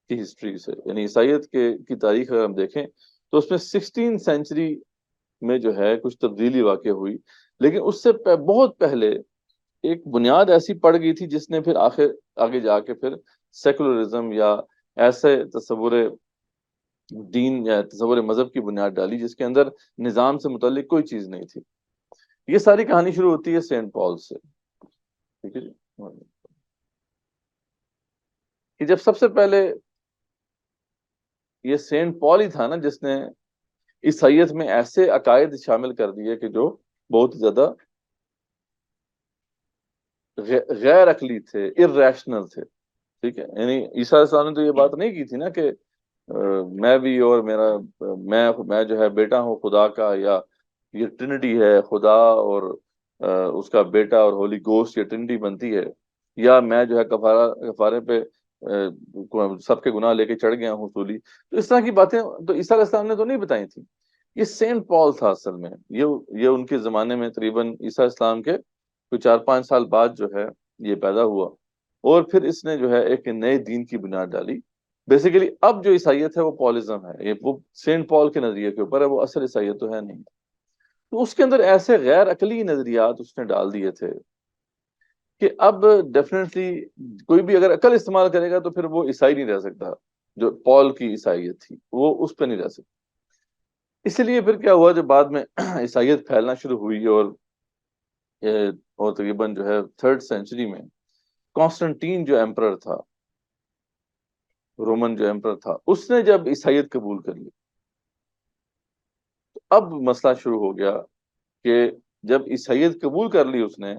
کی ہسٹری سے، یعنی عیسائیت کی تاریخ اگر ہم دیکھیں تو اس میں 16 سینچری میں جو ہے کچھ تبدیلی واقع ہوئی، لیکن اس سے بہت پہلے ایک بنیاد ایسی پڑ گئی تھی جس نے پھر آگے جا کے پھر سیکولرزم یا ایسے تصور دین یا تصور مذہب کی بنیاد ڈالی جس کے اندر نظام سے متعلق کوئی چیز نہیں تھی۔ یہ ساری کہانی شروع ہوتی ہے سینٹ پال سے، ٹھیک ہے جی؟ کہ جب سب سے پہلے یہ سینٹ پال ہی تھا نا جس نے عیسائیت میں ایسے عقائد شامل کر دیے کہ جو بہت زیادہ غیر عقلی تھے، irrational تھے، ٹھیک ہے؟ یعنی عیسیٰ علیہ السلام نے تو یہ بات نہیں کی تھی نا کہ میں بھی اور میں جو ہے بیٹا ہوں خدا کا، یا یہ ٹرینٹی ہے، خدا اور اس کا بیٹا اور ہولی گوسٹ، یہ ٹرینٹی بنتی ہے، یا میں جو ہے کفارے پہ سب کے گناہ لے کے چڑھ گیا ہوں سولی۔ تو اس طرح کی باتیں تو عیسیٰ علیہ السلام نے تو نہیں بتائی تھی۔ یہ سینٹ پال تھا اصل میں، یہ ان کے زمانے میں تقریباً عیسیٰ اسلام کے کوئی 4-5 سال بعد جو ہے یہ پیدا ہوا، اور پھر اس نے جو ہے ایک نئے دین کی بنیاد ڈالی۔ بیسیکلی اب جو عیسائیت ہے وہ پالزم ہے، یہ وہ سینٹ پال کے نظریے کے اوپر ہے، وہ اصل عیسائیت تو ہے نہیں۔ تو اس کے اندر ایسے غیر عقلی نظریات اس نے ڈال دیے تھے کہ اب ڈیفینیٹلی کوئی بھی اگر عقل استعمال کرے گا تو پھر وہ عیسائی نہیں رہ سکتا، جو پال کی عیسائیت تھی وہ اس پہ نہیں رہ سکتا۔ اسی لیے پھر کیا ہوا، جب بعد میں عیسائیت پھیلنا شروع ہوئی اور تقریباً جو ہے 3rd سینچری میں کانسٹنٹین جو ایمپرر تھا، رومن جو ایمپرر تھا، اس نے جب عیسائیت قبول کر لی، تو اب مسئلہ شروع ہو گیا کہ جب عیسائیت قبول کر لی اس نے،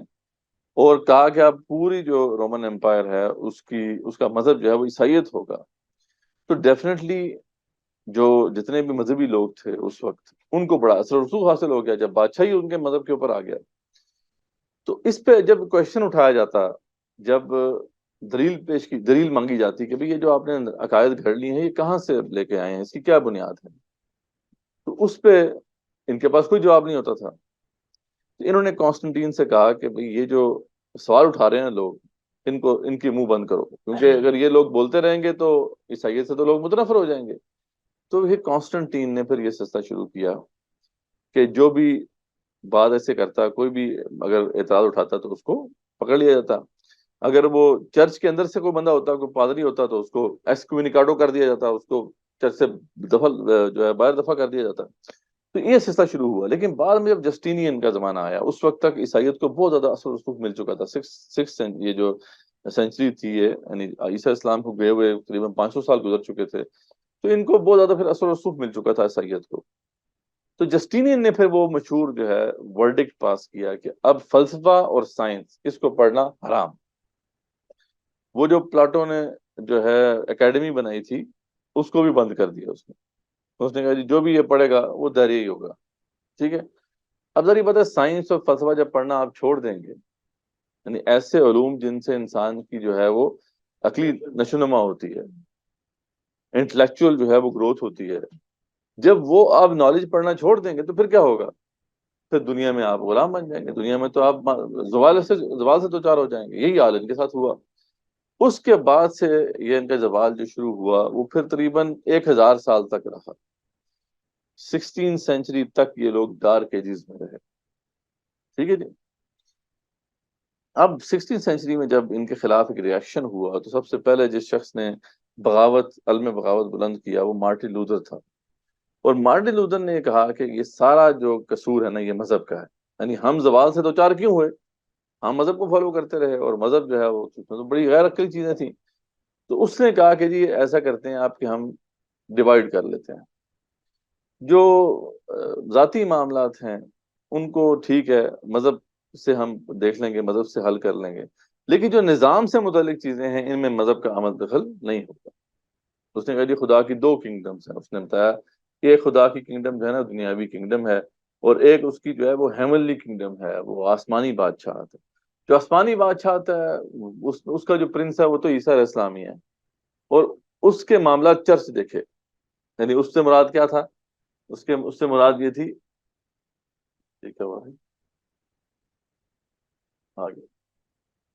اور کہا کہ اب پوری جو رومن امپائر ہے اس کا مذہب جو ہے وہ عیسائیت ہوگا، تو ڈیفینیٹلی جو جتنے بھی مذہبی لوگ تھے اس وقت، ان کو بڑا اثر و رسوخ حاصل ہو گیا جب بادشاہی ان کے مذہب کے اوپر آ گیا۔ تو اس پہ جب کوشچن اٹھایا جاتا، جب دلیل مانگی جاتی کہ بھئی یہ جو آپ نے عقائد گھڑ لی ہیں یہ کہاں سے لے کے آئے ہیں، اس کی کیا بنیاد ہے، تو اس پہ ان کے پاس کوئی جواب نہیں ہوتا تھا۔ انہوں نے کانسٹنٹین سے کہا کہ بھئی یہ جو سوال اٹھا رہے ہیں لوگ، ان کی منہ بند کرو، کیونکہ اگر یہ لوگ بولتے رہیں گے تو عیسائیت سے تو لوگ متنفر ہو جائیں گے۔ تو یہ کانسٹنٹین نے پھر یہ سلسلہ شروع کیا کہ جو بھی بات ایسے کرتا، کوئی بھی اگر اعتراض اٹھاتا تو اس کو پکڑ لیا جاتا، اگر وہ چرچ کے اندر سے کوئی بندہ ہوتا، کوئی پادری ہوتا، تو اس کو ایکسکومینیکاڈو کر دیا جاتا، اس کو چرچ سے دفع جو ہے باہر دفع کر دیا جاتا۔ تو یہ سلسلہ شروع ہوا، لیکن بعد میں جب جسٹینین کا زمانہ آیا، اس وقت تک عیسائیت کو بہت زیادہ اثر و رسوخ مل چکا تھا۔ سکس یہ جو سینچری تھی، یہ یعنی عیسیٰ اسلام کو گئے ہوئے تقریباً 500 سال گزر چکے تھے، تو ان کو بہت زیادہ پھر اثر و رسوخ مل چکا تھا عیسائیت کو۔ تو جسٹینین نے پھر وہ مشہور جو ہے ورڈکٹ پاس کیا کہ اب فلسفہ اور سائنس اس کو پڑھنا حرام۔ وہ جو پلاٹو نے جو ہے اکیڈمی بنائی تھی، اس کو بھی بند کر دیا اس نے کہا جی جو بھی یہ پڑھے گا وہ دہری ہی ہوگا، ٹھیک ہے۔ اب ذرا یہ پتا ہے، سائنس اور فلسفہ جب پڑھنا آپ چھوڑ دیں گے، یعنی ایسے علوم جن سے انسان کی جو ہے وہ عقلی نشوونما ہوتی ہے، انٹلیکچوئل جو ہے وہ گروتھ ہوتی ہے، جب وہ آپ نالج پڑھنا چھوڑ دیں گے تو پھر کیا ہوگا؟ پھر دنیا میں آپ غلام بن جائیں گے، دنیا میں تو آپ زوال سے دو چار ہو جائیں گے۔ یہی حال ان کے ساتھ ہوا۔ اس کے بعد سے یہ ان کا زوال جو شروع ہوا، وہ پھر تقریباً 1000 سال تک رہا۔ 16 سینچری تک یہ لوگ ڈارک ایجز میں رہے، ٹھیک ہے جی۔ اب 16 سینچری میں جب ان کے خلاف ایک ریاکشن ہوا، تو سب سے پہلے جس شخص نے علم بغاوت بلند کیا وہ مارٹن لوتھر تھا۔ اور مارٹن لوتھر نے کہا کہ یہ سارا جو قصور ہے نا، یہ مذہب کا ہے، یعنی ہم زوال سے دو چار کیوں ہوئے؟ ہم مذہب کو فالو کرتے رہے، اور مذہب جو ہے وہ تو بڑی غیر عقلی چیزیں تھیں۔ تو اس نے کہا کہ جی ایسا کرتے ہیں آپ کہ ہم ڈیوائیڈ کر لیتے ہیں، جو ذاتی معاملات ہیں ان کو ٹھیک ہے مذہب سے ہم دیکھ لیں گے، مذہب سے حل کر لیں گے، لیکن جو نظام سے متعلق چیزیں ہیں ان میں مذہب کا عمل دخل نہیں ہوتا۔ اس نے کہا جی خدا کی 2 کنگڈمز ہیں۔ اس نے بتایا کہ ایک خدا کی کنگڈم جو ہے نا دنیاوی کنگڈم ہے، اور ایک اس کی جو ہے وہ ہیونلی کنگڈم ہے، وہ آسمانی بادشاہت ہے۔ جو آسمانی بادشاہت ہے اس کا جو پرنس ہے وہ تو عیسیٰ علیہ السلام ہی ہے، اور اس کے معاملات چرچ دیکھے، یعنی اس سے مراد کیا تھا؟ اس سے مراد یہ تھی، ٹھیک ہے وہ آگے،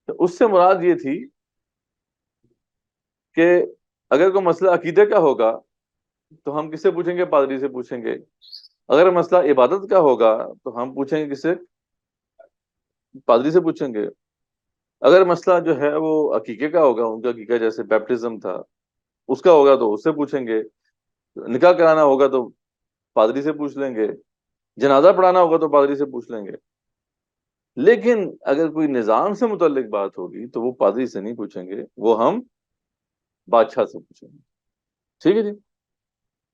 تو اس سے مراد یہ تھی کہ اگر کوئی مسئلہ عقیدے کا ہوگا تو ہم کس سے پوچھیں گے؟ پادری سے پوچھیں گے۔ اگر مسئلہ عبادت کا ہوگا تو ہم پوچھیں گے کس سے؟ پادری سے پوچھیں گے۔ اگر مسئلہ جو ہے وہ عقیقے کا ہوگا، ان کا عقیقہ جیسے بیپٹزم تھا اس کا ہوگا تو اس سے پوچھیں گے۔ نکاح کرانا ہوگا تو پادری سے پوچھ لیں گے۔ جنازہ پڑھانا ہوگا تو پادری سے پوچھ لیں گے۔ لیکن اگر کوئی نظام سے متعلق بات ہوگی تو وہ پادری سے نہیں پوچھیں گے، وہ ہم بادشاہ سے پوچھیں گے، ٹھیک ہے جی۔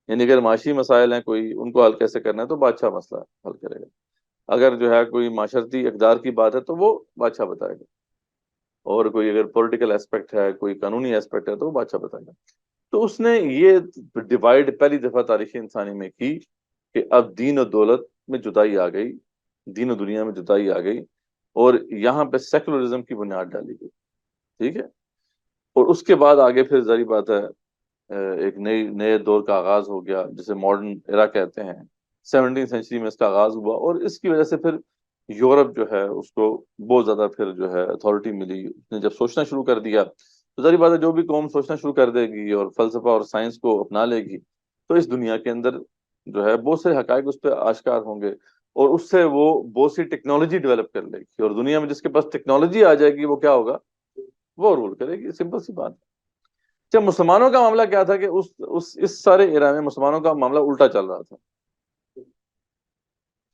یعنی اگر معاشی مسائل ہیں کوئی، ان کو حل کیسے کرنا ہے تو بادشاہ مسئلہ حل کرے گا۔ اگر جو ہے کوئی معاشرتی اقدار کی بات ہے تو وہ بادشاہ بتائے گا، اور کوئی اگر پولیٹیکل ایسپیکٹ ہے، کوئی قانونی ایسپیکٹ ہے تو وہ بادشاہ بتائے گا۔ تو اس نے یہ ڈیوائیڈ پہلی دفعہ تاریخ انسانی میں کی کہ اب دین و دولت میں جدائی آ گئی، دین و دنیا میں جدائی آ گئی، اور یہاں پہ سیکولرزم کی بنیاد ڈالی گئی، ٹھیک ہے۔ اور اس کے بعد آگے پھر ظاہر بات ہے ایک نئے دور کا آغاز ہو گیا جسے ماڈرن ایرا کہتے ہیں۔ 17 سینچری میں اس کا آغاز ہوا، اور اس کی وجہ سے پھر یورپ جو ہے اس کو بہت زیادہ پھر جو ہے اتھارٹی ملی۔ اس نے جب سوچنا شروع کر دیا تو ظاہر بات ہے جو بھی قوم سوچنا شروع کر دے گی اور فلسفہ اور سائنس کو اپنا لے گی تو اس دنیا کے اندر جو ہے بہت سے حقائق اس پہ آشکار ہوں گے، اور اس سے وہ بہت سی ٹیکنالوجی ڈیولپ کر لے گی، اور دنیا میں جس کے پاس ٹیکنالوجی آ جائے گی وہ کیا ہوگا؟ وہ رول کرے گی، سمپل سی بات ہے۔ جب مسلمانوں کا معاملہ کیا تھا کہ اس سارے ایرا میں مسلمانوں کا معاملہ الٹا چل رہا تھا،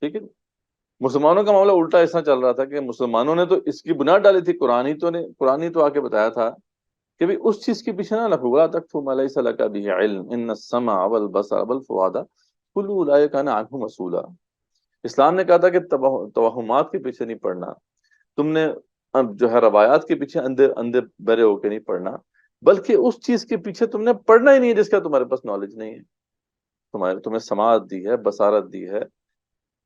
ٹھیک ہے۔ مسلمانوں کا معاملہ الٹا ایسا چل رہا تھا کہ مسلمانوں نے تو اس کی بنیاد ڈالی تھی، قرآن ہی تو آ کے بتایا تھا کہ بھی اس چیز کے پیچھے نہ لگو، ولا تقف ما لیس لک بہ علم ان السمع والبصر والفؤاد کل اولئک کان عنہ مسئولا۔ اسلام نے کہا تھا کہ توہمات کے پیچھے نہیں پڑنا، تم نے اب جو ہے روایات کے پیچھے اندھے اندھے بہرے ہو کے نہیں پڑھنا، بلکہ اس چیز کے پیچھے تم نے پڑھنا ہی نہیں ہے جس کا تمہارے پاس نالج نہیں ہے۔ تمہیں سماعت دی ہے، بصارت دی ہے،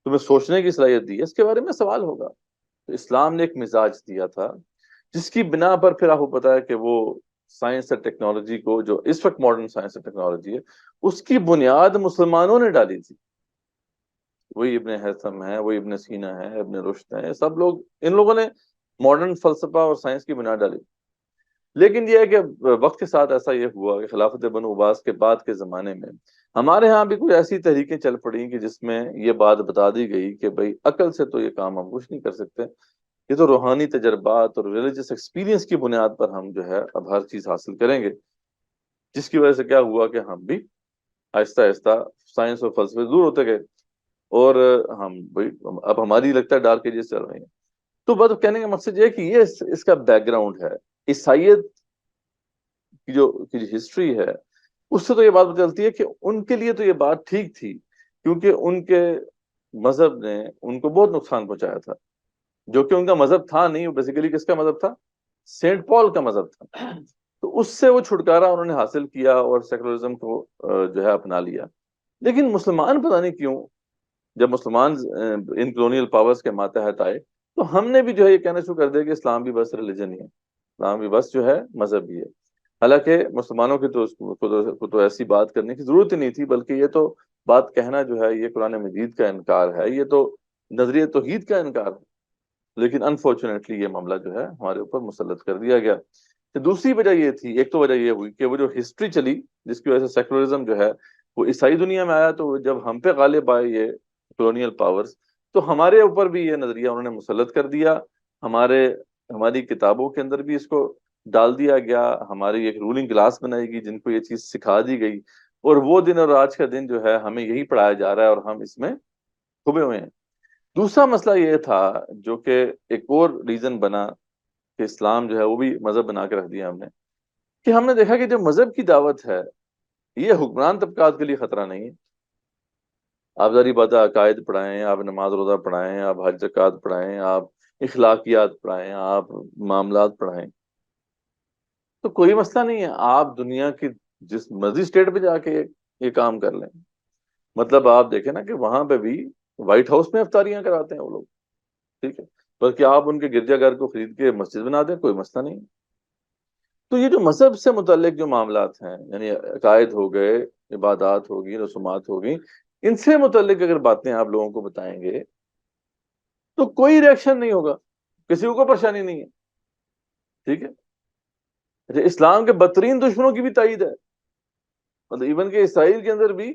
تمہیں سوچنے کی صلاحیت دی ہے، اس کے بارے میں سوال ہوگا۔ تو اسلام نے ایک مزاج دیا تھا جس کی بنا پر پھر آپ کو پتا ہے کہ وہ سائنس اور ٹیکنالوجی کو، جو اس وقت ماڈرن سائنس اور ٹیکنالوجی ہے، اس کی بنیاد مسلمانوں نے ڈالی تھی۔ وہی ابن ہیثم ہے، وہی ابن سینا ہے، ابن رشد ہے، سب لوگ، ان لوگوں نے ماڈرن فلسفہ اور سائنس کی بنیاد ڈالی۔ لیکن یہ ہے کہ وقت کے ساتھ ایسا یہ ہوا کہ خلافت بنو عباس کے بعد کے زمانے میں ہمارے ہاں بھی کچھ ایسی تحریکیں چل پڑیں کہ جس میں یہ بات بتا دی گئی کہ بھئی عقل سے تو یہ کام ہم کچھ نہیں کر سکتے، یہ تو روحانی تجربات اور ریلیجس ایکسپیرینس کی بنیاد پر ہم جو ہے اب ہر چیز حاصل کریں گے، جس کی وجہ سے کیا ہوا کہ ہم بھی آہستہ آہستہ سائنس اور فلسفے سے دور ہوتے گئے، اور ہم بھئی اب ہماری لگتا ہے ڈارک ایجز چل رہے ہیں۔ تو بات کہنے کا مقصد یہ ہے کہ یہ اس کا بیک گراؤنڈ ہے، عیسائیت کی جو ہسٹری ہے اس سے تو یہ بات پتہ چلتی ہے کہ ان کے لیے تو یہ بات ٹھیک تھی، کیونکہ ان کے مذہب نے ان کو بہت نقصان پہنچایا تھا، جو کہ ان کا مذہب تھا نہیں، وہ بیسیکلی کس کا مذہب تھا؟ سینٹ پال کا مذہب تھا۔ تو اس سے وہ چھٹکارا انہوں نے حاصل کیا اور سیکولرزم کو جو ہے اپنا لیا۔ لیکن مسلمان پتہ نہیں کیوں، جب مسلمان ان کلونیل پاورز کے ماتحت آئے تو ہم نے بھی جو ہے یہ کہنا شروع کر دیا کہ اسلام بھی بس ریلیجن ہی ہے، اسلام بھی بس جو ہے مذہب بھی ہے۔ حالانکہ مسلمانوں کی تو ایسی بات کرنے کی ضرورت ہی نہیں تھی، بلکہ یہ تو بات کہنا جو ہے یہ قرآن مجید کا انکار ہے، یہ تو نظریہ توحید کا انکار ہے۔ لیکن انفارچونیٹلی یہ معاملہ جو ہے ہمارے اوپر مسلط کر دیا گیا۔ تو دوسری وجہ یہ تھی، ایک تو وجہ یہ ہوئی کہ وہ جو ہسٹری چلی جس کی وجہ سے سیکولرزم جو ہے وہ عیسائی دنیا میں آیا، تو جب ہم پہ غالب آئے یہ کلونیل پاورز، تو ہمارے اوپر بھی یہ نظریہ انہوں نے مسلط کر دیا، ہماری کتابوں کے اندر بھی اس کو ڈال دیا گیا، ہماری ایک رولنگ کلاس بنائی گئی جن کو یہ چیز سکھا دی گئی، اور وہ دن اور آج کا دن جو ہے ہمیں یہی پڑھایا جا رہا ہے اور ہم اس میں کھبے ہوئے ہیں۔ دوسرا مسئلہ یہ تھا جو کہ ایک اور ریزن بنا کہ اسلام جو ہے وہ بھی مذہب بنا کے رکھ دیا ہم نے، کہ ہم نے دیکھا کہ جو مذہب کی دعوت ہے یہ حکمران طبقات کے لیے خطرہ نہیں ہے۔ آپ ظاہری بات ہے عقائد پڑھائیں، آپ نماز روزہ پڑھائیں، آپ حج زکوٰۃ پڑھائیں، آپ اخلاقیات پڑھائیں، آپ معاملات پڑھائیں، تو کوئی مسئلہ نہیں ہے، آپ دنیا کی جس مرضی اسٹیٹ پہ جا کے یہ کام کر لیں۔ مطلب آپ دیکھیں نا کہ وہاں پہ بھی وائٹ ہاؤس میں افطاریاں کراتے ہیں وہ لوگ، ٹھیک ہے، بلکہ آپ ان کے گرجا گھر کو خرید کے مسجد بنا دیں، کوئی مسئلہ نہیں۔ تو یہ جو مذہب سے متعلق جو معاملات ہیں، یعنی عقائد ہو گئے، عبادات ہوگی، رسومات ہوگی، ان سے متعلق اگر باتیں آپ لوگوں کو بتائیں گے تو کوئی ریئیکشن نہیں ہوگا، کسی کو پریشانی نہیں ہے، ٹھیک ہے۔ اچھا، اسلام کے بدترین دشمنوں کی بھی تائید ہے، مطلب ایون کہ اسرائیل کے اندر بھی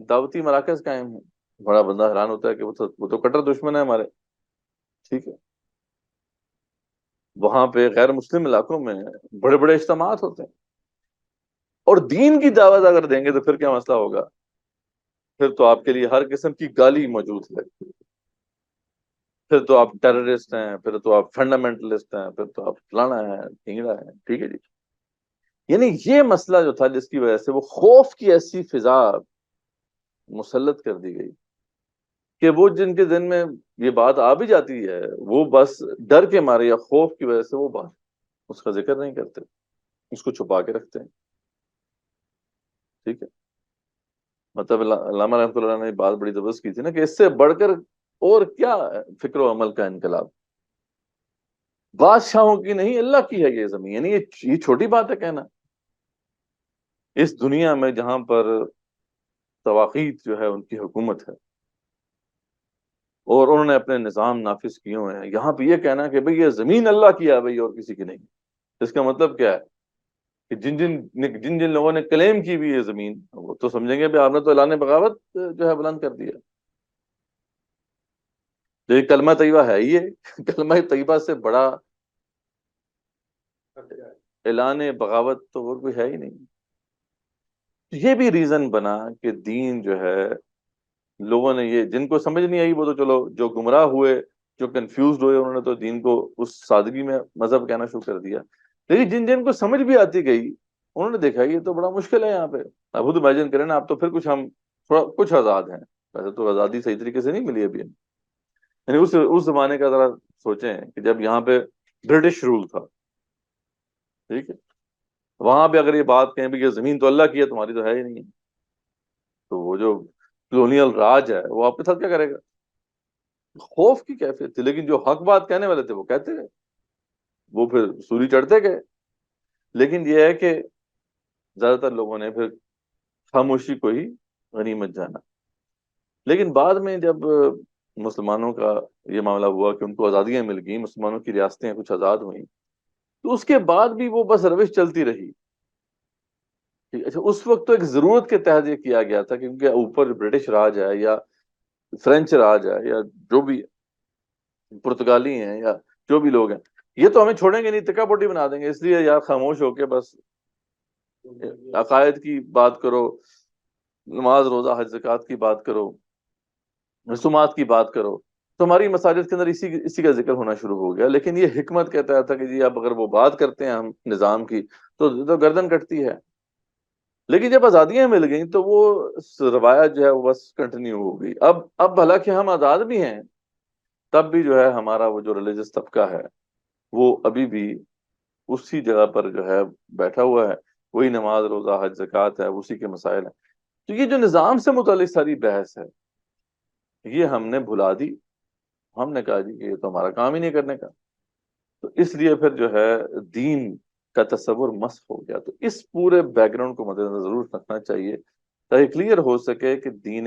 دعوتی مراکز قائم ہیں۔ بڑا بندہ حیران ہوتا ہے کہ وہ تو کٹر دشمن ہے ہمارے، ٹھیک ہے۔ وہاں پہ غیر مسلم علاقوں میں بڑے بڑے اجتماعات ہوتے ہیں، اور دین کی دعوت اگر دیں گے تو پھر کیا مسئلہ ہوگا؟ پھر تو آپ کے لیے ہر قسم کی گالی موجود ہے، پھر تو آپ ٹیررسٹ ہیں، پھر تو آپ فنڈامنٹلسٹ ہیں، پھر تو آپ فلانا ہے ٹھیکڑا ہے، ٹھیک ہے جی۔ یعنی یہ مسئلہ جو تھا جس کی وجہ سے وہ خوف کی ایسی فضا مسلط کر دی گئی کہ وہ جن کے دن میں یہ بات آ بھی جاتی ہے وہ بس ڈر کے مارے یا خوف کی وجہ سے وہ بات اس کا ذکر نہیں کرتے، اس کو چھپا کے رکھتے ہیں، ٹھیک ہے۔ مطلب علامہ رحمۃ اللہ علیہ نے بات بڑی زبردست کی تھی نا کہ اس سے بڑھ کر اور کیا فکر و عمل کا انقلاب، بادشاہوں کی نہیں اللہ کی ہے یہ زمین، یعنی یہ چھوٹی بات ہے کہنا، اس دنیا میں جہاں پر طواغیت جو ہے ان کی حکومت ہے اور انہوں نے اپنے نظام نافذ کیے ہوئے ہیں، یہاں پہ یہ کہنا کہ بھئی یہ زمین اللہ کی ہے بھئی اور کسی کی نہیں، اس کا مطلب کیا ہے کہ جن جن لوگوں نے کلیم کی بھی یہ زمین، وہ تو سمجھیں گے بھی آپ نے تو اعلان بغاوت جو ہے بلند کر دیا۔ تو یہ کلمہ طیبہ ہے ہی ہے، کلمہ طیبہ سے بڑا اعلان بغاوت تو اور کوئی ہے ہی نہیں۔ یہ بھی ریزن بنا کہ دین جو ہے لوگوں نے، یہ جن کو سمجھ نہیں آئی وہ تو چلو، جو گمراہ ہوئے، جو کنفیوزڈ ہوئے، انہوں نے تو دین کو اس سادگی میں مذہب کہنا شروع کر دیا، لیکن جن جن کو سمجھ بھی آتی گئی انہوں نے دیکھا یہ تو بڑا مشکل ہے یہاں پہ. اب خود امیجن کریں نا، آپ تو پھر کچھ ہم تھوڑا کچھ آزاد ہیں. ویسے تو آزادی صحیح طریقے سے نہیں ملی ابھی ہمیں. یعنی اس زمانے کا ذرا سوچیں کہ جب یہاں پہ برٹش رول تھا، ٹھیک ہے، وہاں پہ اگر یہ بات کہیں بھی یہ زمین تو اللہ کی ہے، تمہاری تو ہے ہی نہیں ہے، تو وہ جو کلونیل راج ہے وہ آپ کے ساتھ کیا کرے گا؟ خوف کی کیفیت تھی. لیکن جو حق بات کہنے والے تھے وہ کہتے گئے، وہ پھر سوری چڑھتے گئے. لیکن یہ ہے کہ زیادہ تر لوگوں نے پھر خاموشی کو ہی غنیمت جانا. لیکن بعد میں جب مسلمانوں کا یہ معاملہ ہوا کہ ان کو آزادیاں مل گئیں، مسلمانوں کی ریاستیں کچھ آزاد ہوئیں، تو اس کے بعد بھی وہ بس روش چلتی رہی. اچھا، اس وقت تو ایک ضرورت کے تحت یہ کیا گیا تھا کیونکہ اوپر برٹش راج ہے یا فرینچ راج ہے یا جو بھی پرتگالی ہیں یا جو بھی لوگ ہیں، یہ تو ہمیں چھوڑیں گے نہیں، تکا پوٹی بنا دیں گے. اس لیے یار خاموش ہو کے بس عقائد کی بات کرو، نماز روزہ حج زکوٰۃ کی بات کرو، رسومات کی بات کرو. تو ہماری مساجد کے اندر اسی کا ذکر ہونا شروع ہو گیا. لیکن یہ حکمت کہتا تھا کہ جی اب اگر وہ بات کرتے ہیں ہم نظام کی تو گردن کٹتی ہے. لیکن جب آزادیاں مل گئیں تو وہ روایت جو ہے وہ بس کنٹینیو ہو گئی. اب حالانکہ ہم آزاد بھی ہیں، تب بھی جو ہے ہمارا وہ جو ریلیجس طبقہ ہے وہ ابھی بھی اسی جگہ پر جو ہے بیٹھا ہوا ہے. وہی نماز روزہ حج زکوٰۃ ہے، اسی کے مسائل ہیں. تو یہ جو نظام سے متعلق ساری بحث ہے یہ ہم نے بھلا دی. ہم نے کہا جی کہ یہ تو ہمارا کام ہی نہیں کرنے کا. تو اس لیے پھر جو ہے دین کا تصور مسخ ہو گیا. تو اس پورے بیک گراؤنڈ کو مد نظر ضرور رکھنا چاہیے تاکہ کلیئر ہو سکے کہ دین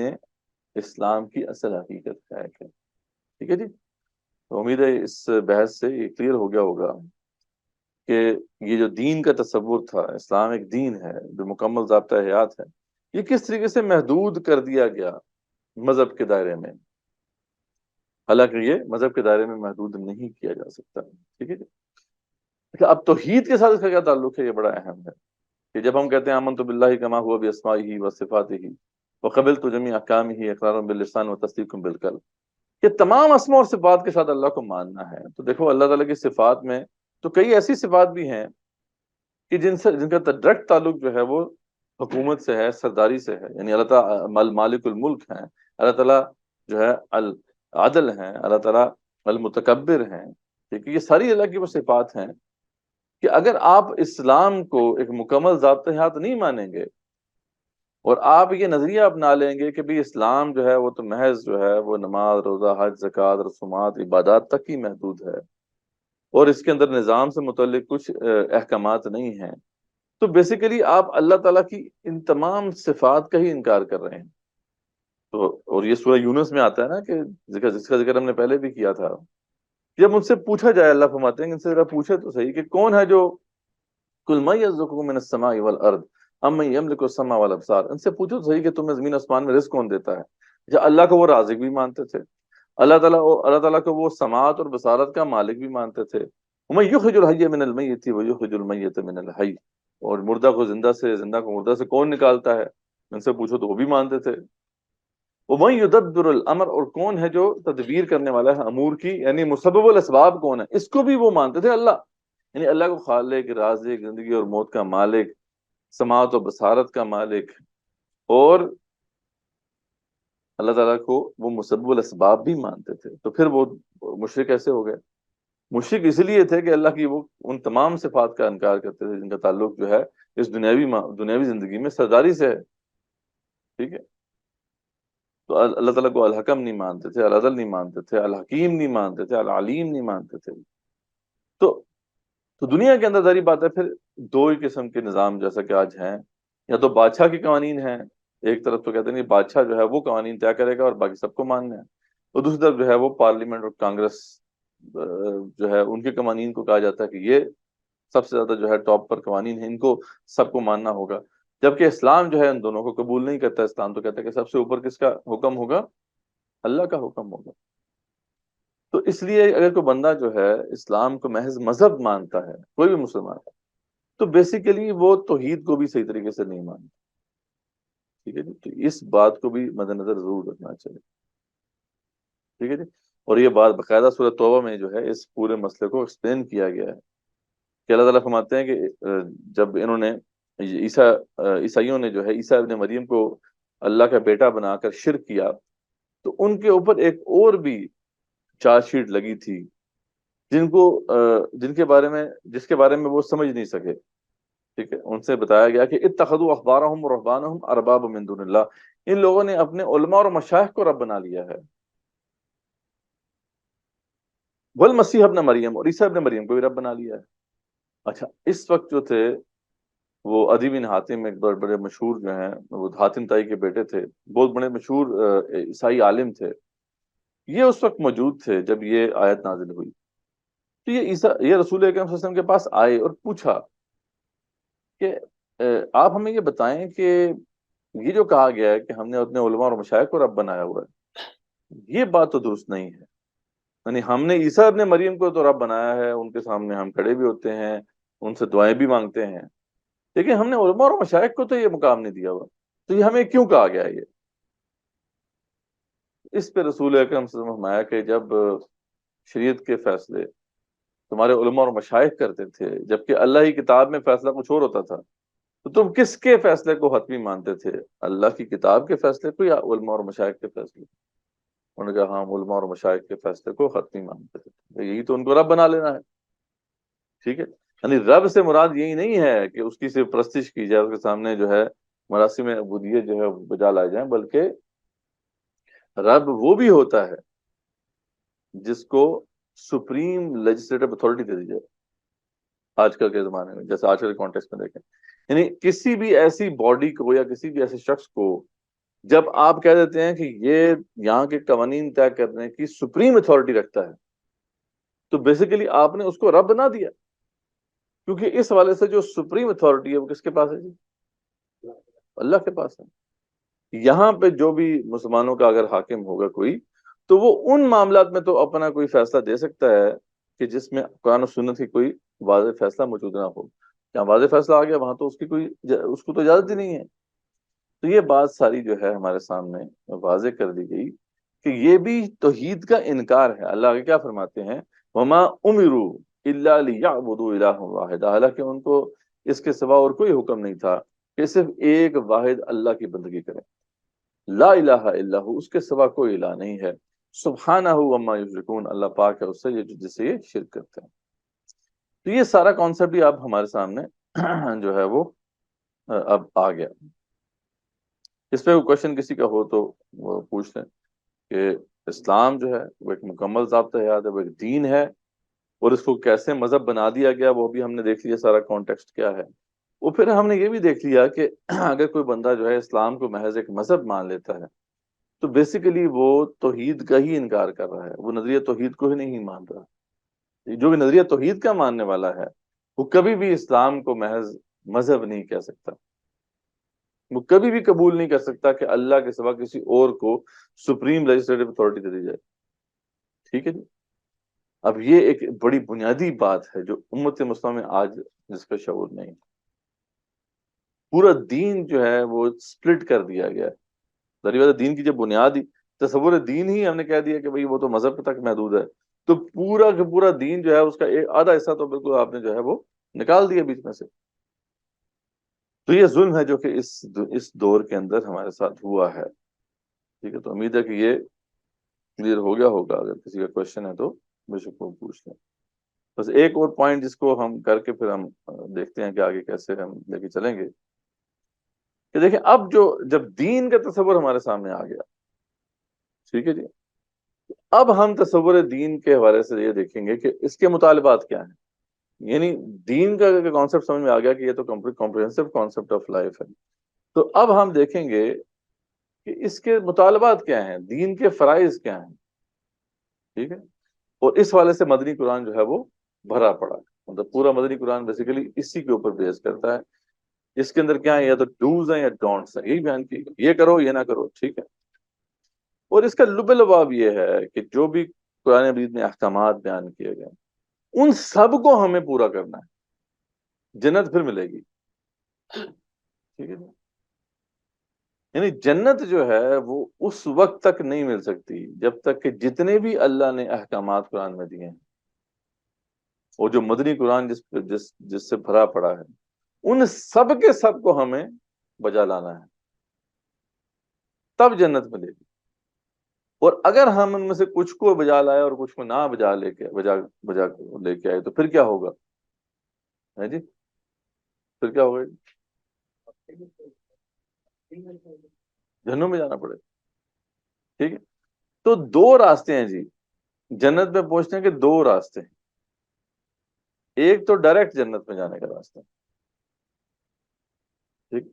اسلام کی اصل حقیقت کیا ہے. ٹھیک ہے جی. تو امید ہے اس بحث سے یہ کلیئر ہو گیا ہوگا کہ یہ جو دین کا تصور تھا، اسلام ایک دین ہے جو مکمل ضابطہ حیات ہے، یہ کس طریقے سے محدود کر دیا گیا مذہب کے دائرے میں. حالانکہ یہ مذہب کے دائرے میں محدود نہیں کیا جا سکتا. ٹھیک ہے جی. اب توحید کے ساتھ اس کا کیا تعلق ہے، یہ بڑا اہم ہے کہ جب ہم کہتے ہیں آمنت باللہ کما ہوا باسمائہ و صفاتہ وقبلت جمیع احکامہ اقرارا باللسان و تصدیق بالقلب، کہ تمام اسماء اور صفات کے ساتھ اللہ کو ماننا ہے. تو دیکھو اللہ تعالیٰ کی صفات میں تو کئی ایسی صفات بھی ہیں کہ جن کا ڈائریکٹ تعلق جو ہے وہ حکومت سے ہے، سرداری سے ہے. یعنی اللہ تعالیٰ مالک الملک ہیں، اللہ تعالیٰ جو ہے العدل ہیں، اللہ تعالیٰ المتکبر ہیں. ٹھیک ہے، یہ ساری اللہ کی وہ صفات ہیں کہ اگر آپ اسلام کو ایک مکمل ضابطہ حیات نہیں مانیں گے اور آپ یہ نظریہ اپنا لیں گے کہ بھی اسلام جو ہے وہ تو محض جو ہے وہ نماز روزہ حج زکوٰۃ رسومات عبادات تک ہی محدود ہے اور اس کے اندر نظام سے متعلق کچھ احکامات نہیں ہیں، تو بیسیکلی آپ اللہ تعالیٰ کی ان تمام صفات کا ہی انکار کر رہے ہیں. تو اور یہ سورہ یونس میں آتا ہے نا کہ جس کا ذکر ہم نے پہلے بھی کیا تھا، جب ان سے پوچھا جائے، اللہ فرماتے ہیں کہ ان سے ذرا پوچھے تو صحیح کہ کون ہے جو کل من یرزقکم من السماء والارض ام من یملک السمع والابصار، ان سے پوچھو تو صحیح کہ تمہیں زمین آسمان میں رزق کون دیتا ہے. جو اللہ کو وہ رازق بھی مانتے تھے، اللہ تعالیٰ کو وہ سماعت اور بصارت کا مالک بھی مانتے تھے. ومن یخرج الحی من المیت ویخرج المیت من الحی، اور مردہ کو زندہ سے، زندہ کو مردہ سے کون نکالتا ہے، ان سے پوچھو تو وہ بھی مانتے تھے. ومن یدبر الامر، اور کون ہے جو تدبیر کرنے والا ہے امور کی، یعنی مسبب الاسباب کون ہے، اس کو بھی وہ مانتے تھے اللہ. یعنی اللہ کو خالق، رازق، زندگی اور موت کا مالک، سماعت و بصارت کا مالک، اور اللہ تعالیٰ کو وہ مسبب الاسباب بھی مانتے تھے. تو پھر وہ مشرک ایسے ہو گئے. مشرک اس لیے تھے کہ اللہ کی وہ ان تمام صفات کا انکار کرتے تھے جن کا تعلق جو ہے اس دنیاوی زندگی میں سرداری سے ہے. ٹھیک ہے. تو اللہ تعالیٰ کو الحکم نہیں مانتے تھے، العدل نہیں مانتے تھے، الحکیم نہیں مانتے تھے، العلیم نہیں مانتے تھے. تو تو دنیا کے اندر ظاہری بات ہے پھر دو ہی قسم کے نظام جیسا کہ آج ہیں. یا تو بادشاہ کے قوانین ہیں، ایک طرف تو کہتے ہیں بادشاہ جو ہے وہ قوانین طے کرے گا اور باقی سب کو ماننا ہے، اور دوسری طرف جو ہے وہ پارلیمنٹ اور کانگریس جو ہے ان کے قوانین کو کہا جاتا ہے کہ یہ سب سے زیادہ جو ہے ٹاپ پر قوانین ہیں، ان کو سب کو ماننا ہوگا. جبکہ اسلام جو ہے ان دونوں کو قبول نہیں کرتا. اسلام تو کہتا ہے کہ سب سے اوپر کس کا حکم ہوگا، اللہ کا حکم ہوگا. تو اس لیے اگر کوئی بندہ جو ہے اسلام کو محض مذہب مانتا ہے، کوئی بھی مسلمان، تو بیسیکلی وہ توحید کو بھی صحیح طریقے سے نہیں مانتا. ٹھیک ہے جی. تو اس بات کو بھی مد نظر ضرور رکھنا چاہیے. ٹھیک ہے جی. اور یہ بات باقاعدہ سورۃ توبہ میں جو ہے اس پورے مسئلے کو ایکسپلین کیا گیا ہے کہ اللہ تعالیٰ فرماتے ہیں کہ جب انہوں نے عیسائیوں نے جو ہے عیسیٰ ابن مریم کو اللہ کا بیٹا بنا کر شرک کیا، تو ان کے اوپر ایک اور بھی چارج شیٹ لگی تھی، جن کے بارے میں جس کے بارے میں وہ سمجھ نہیں سکے. ٹھیک ہے، ان سے بتایا گیا کہ اتخذوا احبارهم ورهبانهم اربابا من دون اللہ، ان لوگوں نے اپنے علماء اور مشائخ کو رب بنا لیا ہے. والمسیح ابن مریم، اور عیسیٰ ابن مریم کو بھی رب بنا لیا ہے. اچھا، اس وقت جو تھے وہ عدی بن حاتم ایک بڑے بڑے مشہور جو ہیں، وہ حاتم تائی کے بیٹے تھے، بہت بڑے مشہور عیسائی عالم تھے. یہ اس وقت موجود تھے جب یہ آیت نازل ہوئی. تو یہ رسول اکرم صلی اللہ علیہ وسلم کے پاس آئے اور پوچھا کہ آپ ہمیں یہ بتائیں کہ یہ جو کہا گیا ہے کہ ہم نے اپنے علماء اور مشائخ کو رب بنایا ہوا ہے، یہ بات تو درست نہیں ہے. یعنی ہم نے عیسیٰ ابن مریم کو تو رب بنایا ہے، ان کے سامنے ہم کھڑے بھی ہوتے ہیں، ان سے دعائیں بھی مانگتے ہیں، لیکن ہم نے علماء اور مشائخ کو تو یہ مقام نہیں دیا ہوا، تو یہ ہمیں کیوں کہا گیا ہے؟ یہ اس پہ رسول اکرم صلی اللہ علیہ وسلم فرمایا کہ جب شریعت کے فیصلے تمہارے علماء اور مشائخ کرتے تھے، جبکہ اللہ کی کتاب میں فیصلہ کچھ اور ہوتا تھا، تو تم کس کے فیصلے کو حتمی مانتے تھے؟ اللہ کی کتاب کے فیصلے کو یا علماء اور مشائخ کے فیصلے کو؟ انہوں نے کہا ہم علماء اور مشائخ کے فیصلے کو حتمی مانتے تھے، یہی تو ان کو رب بنا لینا ہے. ٹھیک ہے، یعنی رب سے مراد یہی نہیں ہے کہ اس کی صرف پرستش کی جائے، اس کے سامنے جو ہے مراسم عبودیت جو ہے بجا لائے جائیں، بلکہ رب وہ بھی ہوتا ہے جس کو سپریم لیجسلیٹو اتھارٹی دے دی جائے. آج کل کے زمانے میں، جیسے آج کل کے کانٹیکسٹ میں دیکھیں، یعنی کسی بھی ایسی باڈی کو یا کسی بھی ایسے شخص کو جب آپ کہہ دیتے ہیں کہ یہ یہاں کے قوانین طے کرنے کی سپریم اتھارٹی رکھتا ہے، تو بیسیکلی آپ نے اس کو رب بنا دیا، کیونکہ اس حوالے سے جو سپریم اتھارٹی ہے وہ کس کے پاس ہے جی؟ اللہ کے پاس ہے. یہاں پہ جو بھی مسلمانوں کا اگر حاکم ہوگا کوئی، تو وہ ان معاملات میں تو اپنا کوئی فیصلہ دے سکتا ہے کہ جس میں قرآن و سنت کی کوئی واضح فیصلہ موجود نہ ہو. جہاں واضح فیصلہ آ گیا وہاں تو اس کو تو اجازت ہی نہیں ہے. تو یہ بات ساری جو ہے ہمارے سامنے واضح کر دی گئی کہ یہ بھی توحید کا انکار ہے. اللہ آگے کیا فرماتے ہیں؟ وما امروا الا ليعبدوا الها واحدا، حالانکہ ان کو اس کے سوا اور کوئی حکم نہیں تھا کہ صرف ایک واحد اللہ کی بندگی کریں. لا الہ الا ہو، اس کے سوا کوئی الہ نہیں ہے. سبحانہ عما یشرکون، اللہ پاک ہے اس سے جس سے یہ شرک کرتے ہیں. تو یہ سارا کانسیپٹ بھی اب ہمارے سامنے جو ہے وہ اب آ گیا. اس پہ کوئی کوشچن کسی کا ہو تو وہ پوچھ لیں کہ اسلام جو ہے وہ ایک مکمل ضابطہ حیات ہے، وہ ایک دین ہے، اور اس کو کیسے مذہب بنا دیا گیا وہ بھی ہم نے دیکھ لیا، سارا کانٹیکسٹ کیا ہے. وہ پھر ہم نے یہ بھی دیکھ لیا کہ اگر کوئی بندہ جو ہے اسلام کو محض ایک مذہب مان لیتا ہے تو بیسیکلی وہ توحید کا ہی انکار کر رہا ہے، وہ نظریہ توحید کو ہی نہیں مان رہا. جو بھی نظریہ توحید کا ماننے والا ہے وہ کبھی بھی اسلام کو محض مذہب نہیں کہہ سکتا، وہ کبھی بھی قبول نہیں کر سکتا کہ اللہ کے سوا کسی اور کو سپریم لیجسلیٹو اتھارٹی دے دی جائے. ٹھیک ہے جی. اب یہ ایک بڑی بنیادی بات ہے جو امت مسلمہ میں آج جس کا شعور نہیں. پورا دین جو ہے وہ سپلٹ کر دیا گیا ہے. ظاہر بات ہے دین کی جو بنیادی تصور دین ہی ہم نے کہہ دیا کہ بھئی وہ تو مذہب تک محدود ہے، تو پورا کا پورا دین جو ہے اس کا ایک آدھا حصہ تو بالکل آپ نے جو ہے وہ نکال دیا بیچ میں سے. تو یہ ظلم ہے جو کہ اس دور کے اندر ہمارے ساتھ ہوا ہے. ٹھیک ہے، تو امید ہے کہ یہ کلیئر ہو گیا ہوگا. اگر کسی کا کوشچن ہے تو بے شک وہ پوچھ لیں. بس ایک اور پوائنٹ جس کو ہم کر کے پھر ہم دیکھتے ہیں کہ آگے کیسے ہم لے کے چلیں گے، کہ دیکھیں اب جب دین کا تصور ہمارے سامنے آ گیا، ٹھیک ہے جی، اب ہم تصور دین کے حوالے سے یہ دیکھیں گے کہ اس کے مطالبات کیا ہیں. یعنی دین کا کانسیپٹ سمجھ میں آ گیا کہ یہ تو کمپریہنسو کانسیپٹ آف لائف ہے. تو اب ہم دیکھیں گے کہ اس کے مطالبات کیا ہیں، دین کے فرائض کیا ہیں. ٹھیک ہے، اور اس حوالے سے مدنی قرآن جو ہے وہ بھرا پڑا ہے. مطلب پورا مدنی قرآن بیسیکلی اسی کے اوپر بیس کرتا ہے. اس کے اندر کیا ہے، یا تو ڈوز ہیں یا ڈونٹس ہیں، یہی بیان کی یہ کرو یہ نہ کرو. ٹھیک ہے، اور اس کا لب لباب یہ ہے کہ جو بھی قرآن مجید میں احکامات بیان کیے گئے ان سب کو ہمیں پورا کرنا ہے، جنت پھر ملے گی. ٹھیک ہے، یعنی جنت جو ہے وہ اس وقت تک نہیں مل سکتی جب تک کہ جتنے بھی اللہ نے احکامات قرآن میں دیے ہیں اور جو مدنی قرآن جس سے بھرا پڑا ہے، ان سب کے سب کو ہمیں بجا لانا ہے، تب جنت ملے گی۔ اور اگر ہم ان میں سے کچھ کو بجا لائے اور کچھ کو نہ بجا لے کے آئے تو پھر کیا ہوگا؟ ہے جی، پھر کیا ہوگا؟ جہنم میں جانا پڑے، ٹھیک ہے۔ تو دو راستے ہیں جی جنت میں پہنچنے کے، دو راستے ہیں۔ ایک تو ڈائریکٹ جنت میں جانے کا راستہ، ٹھیک۔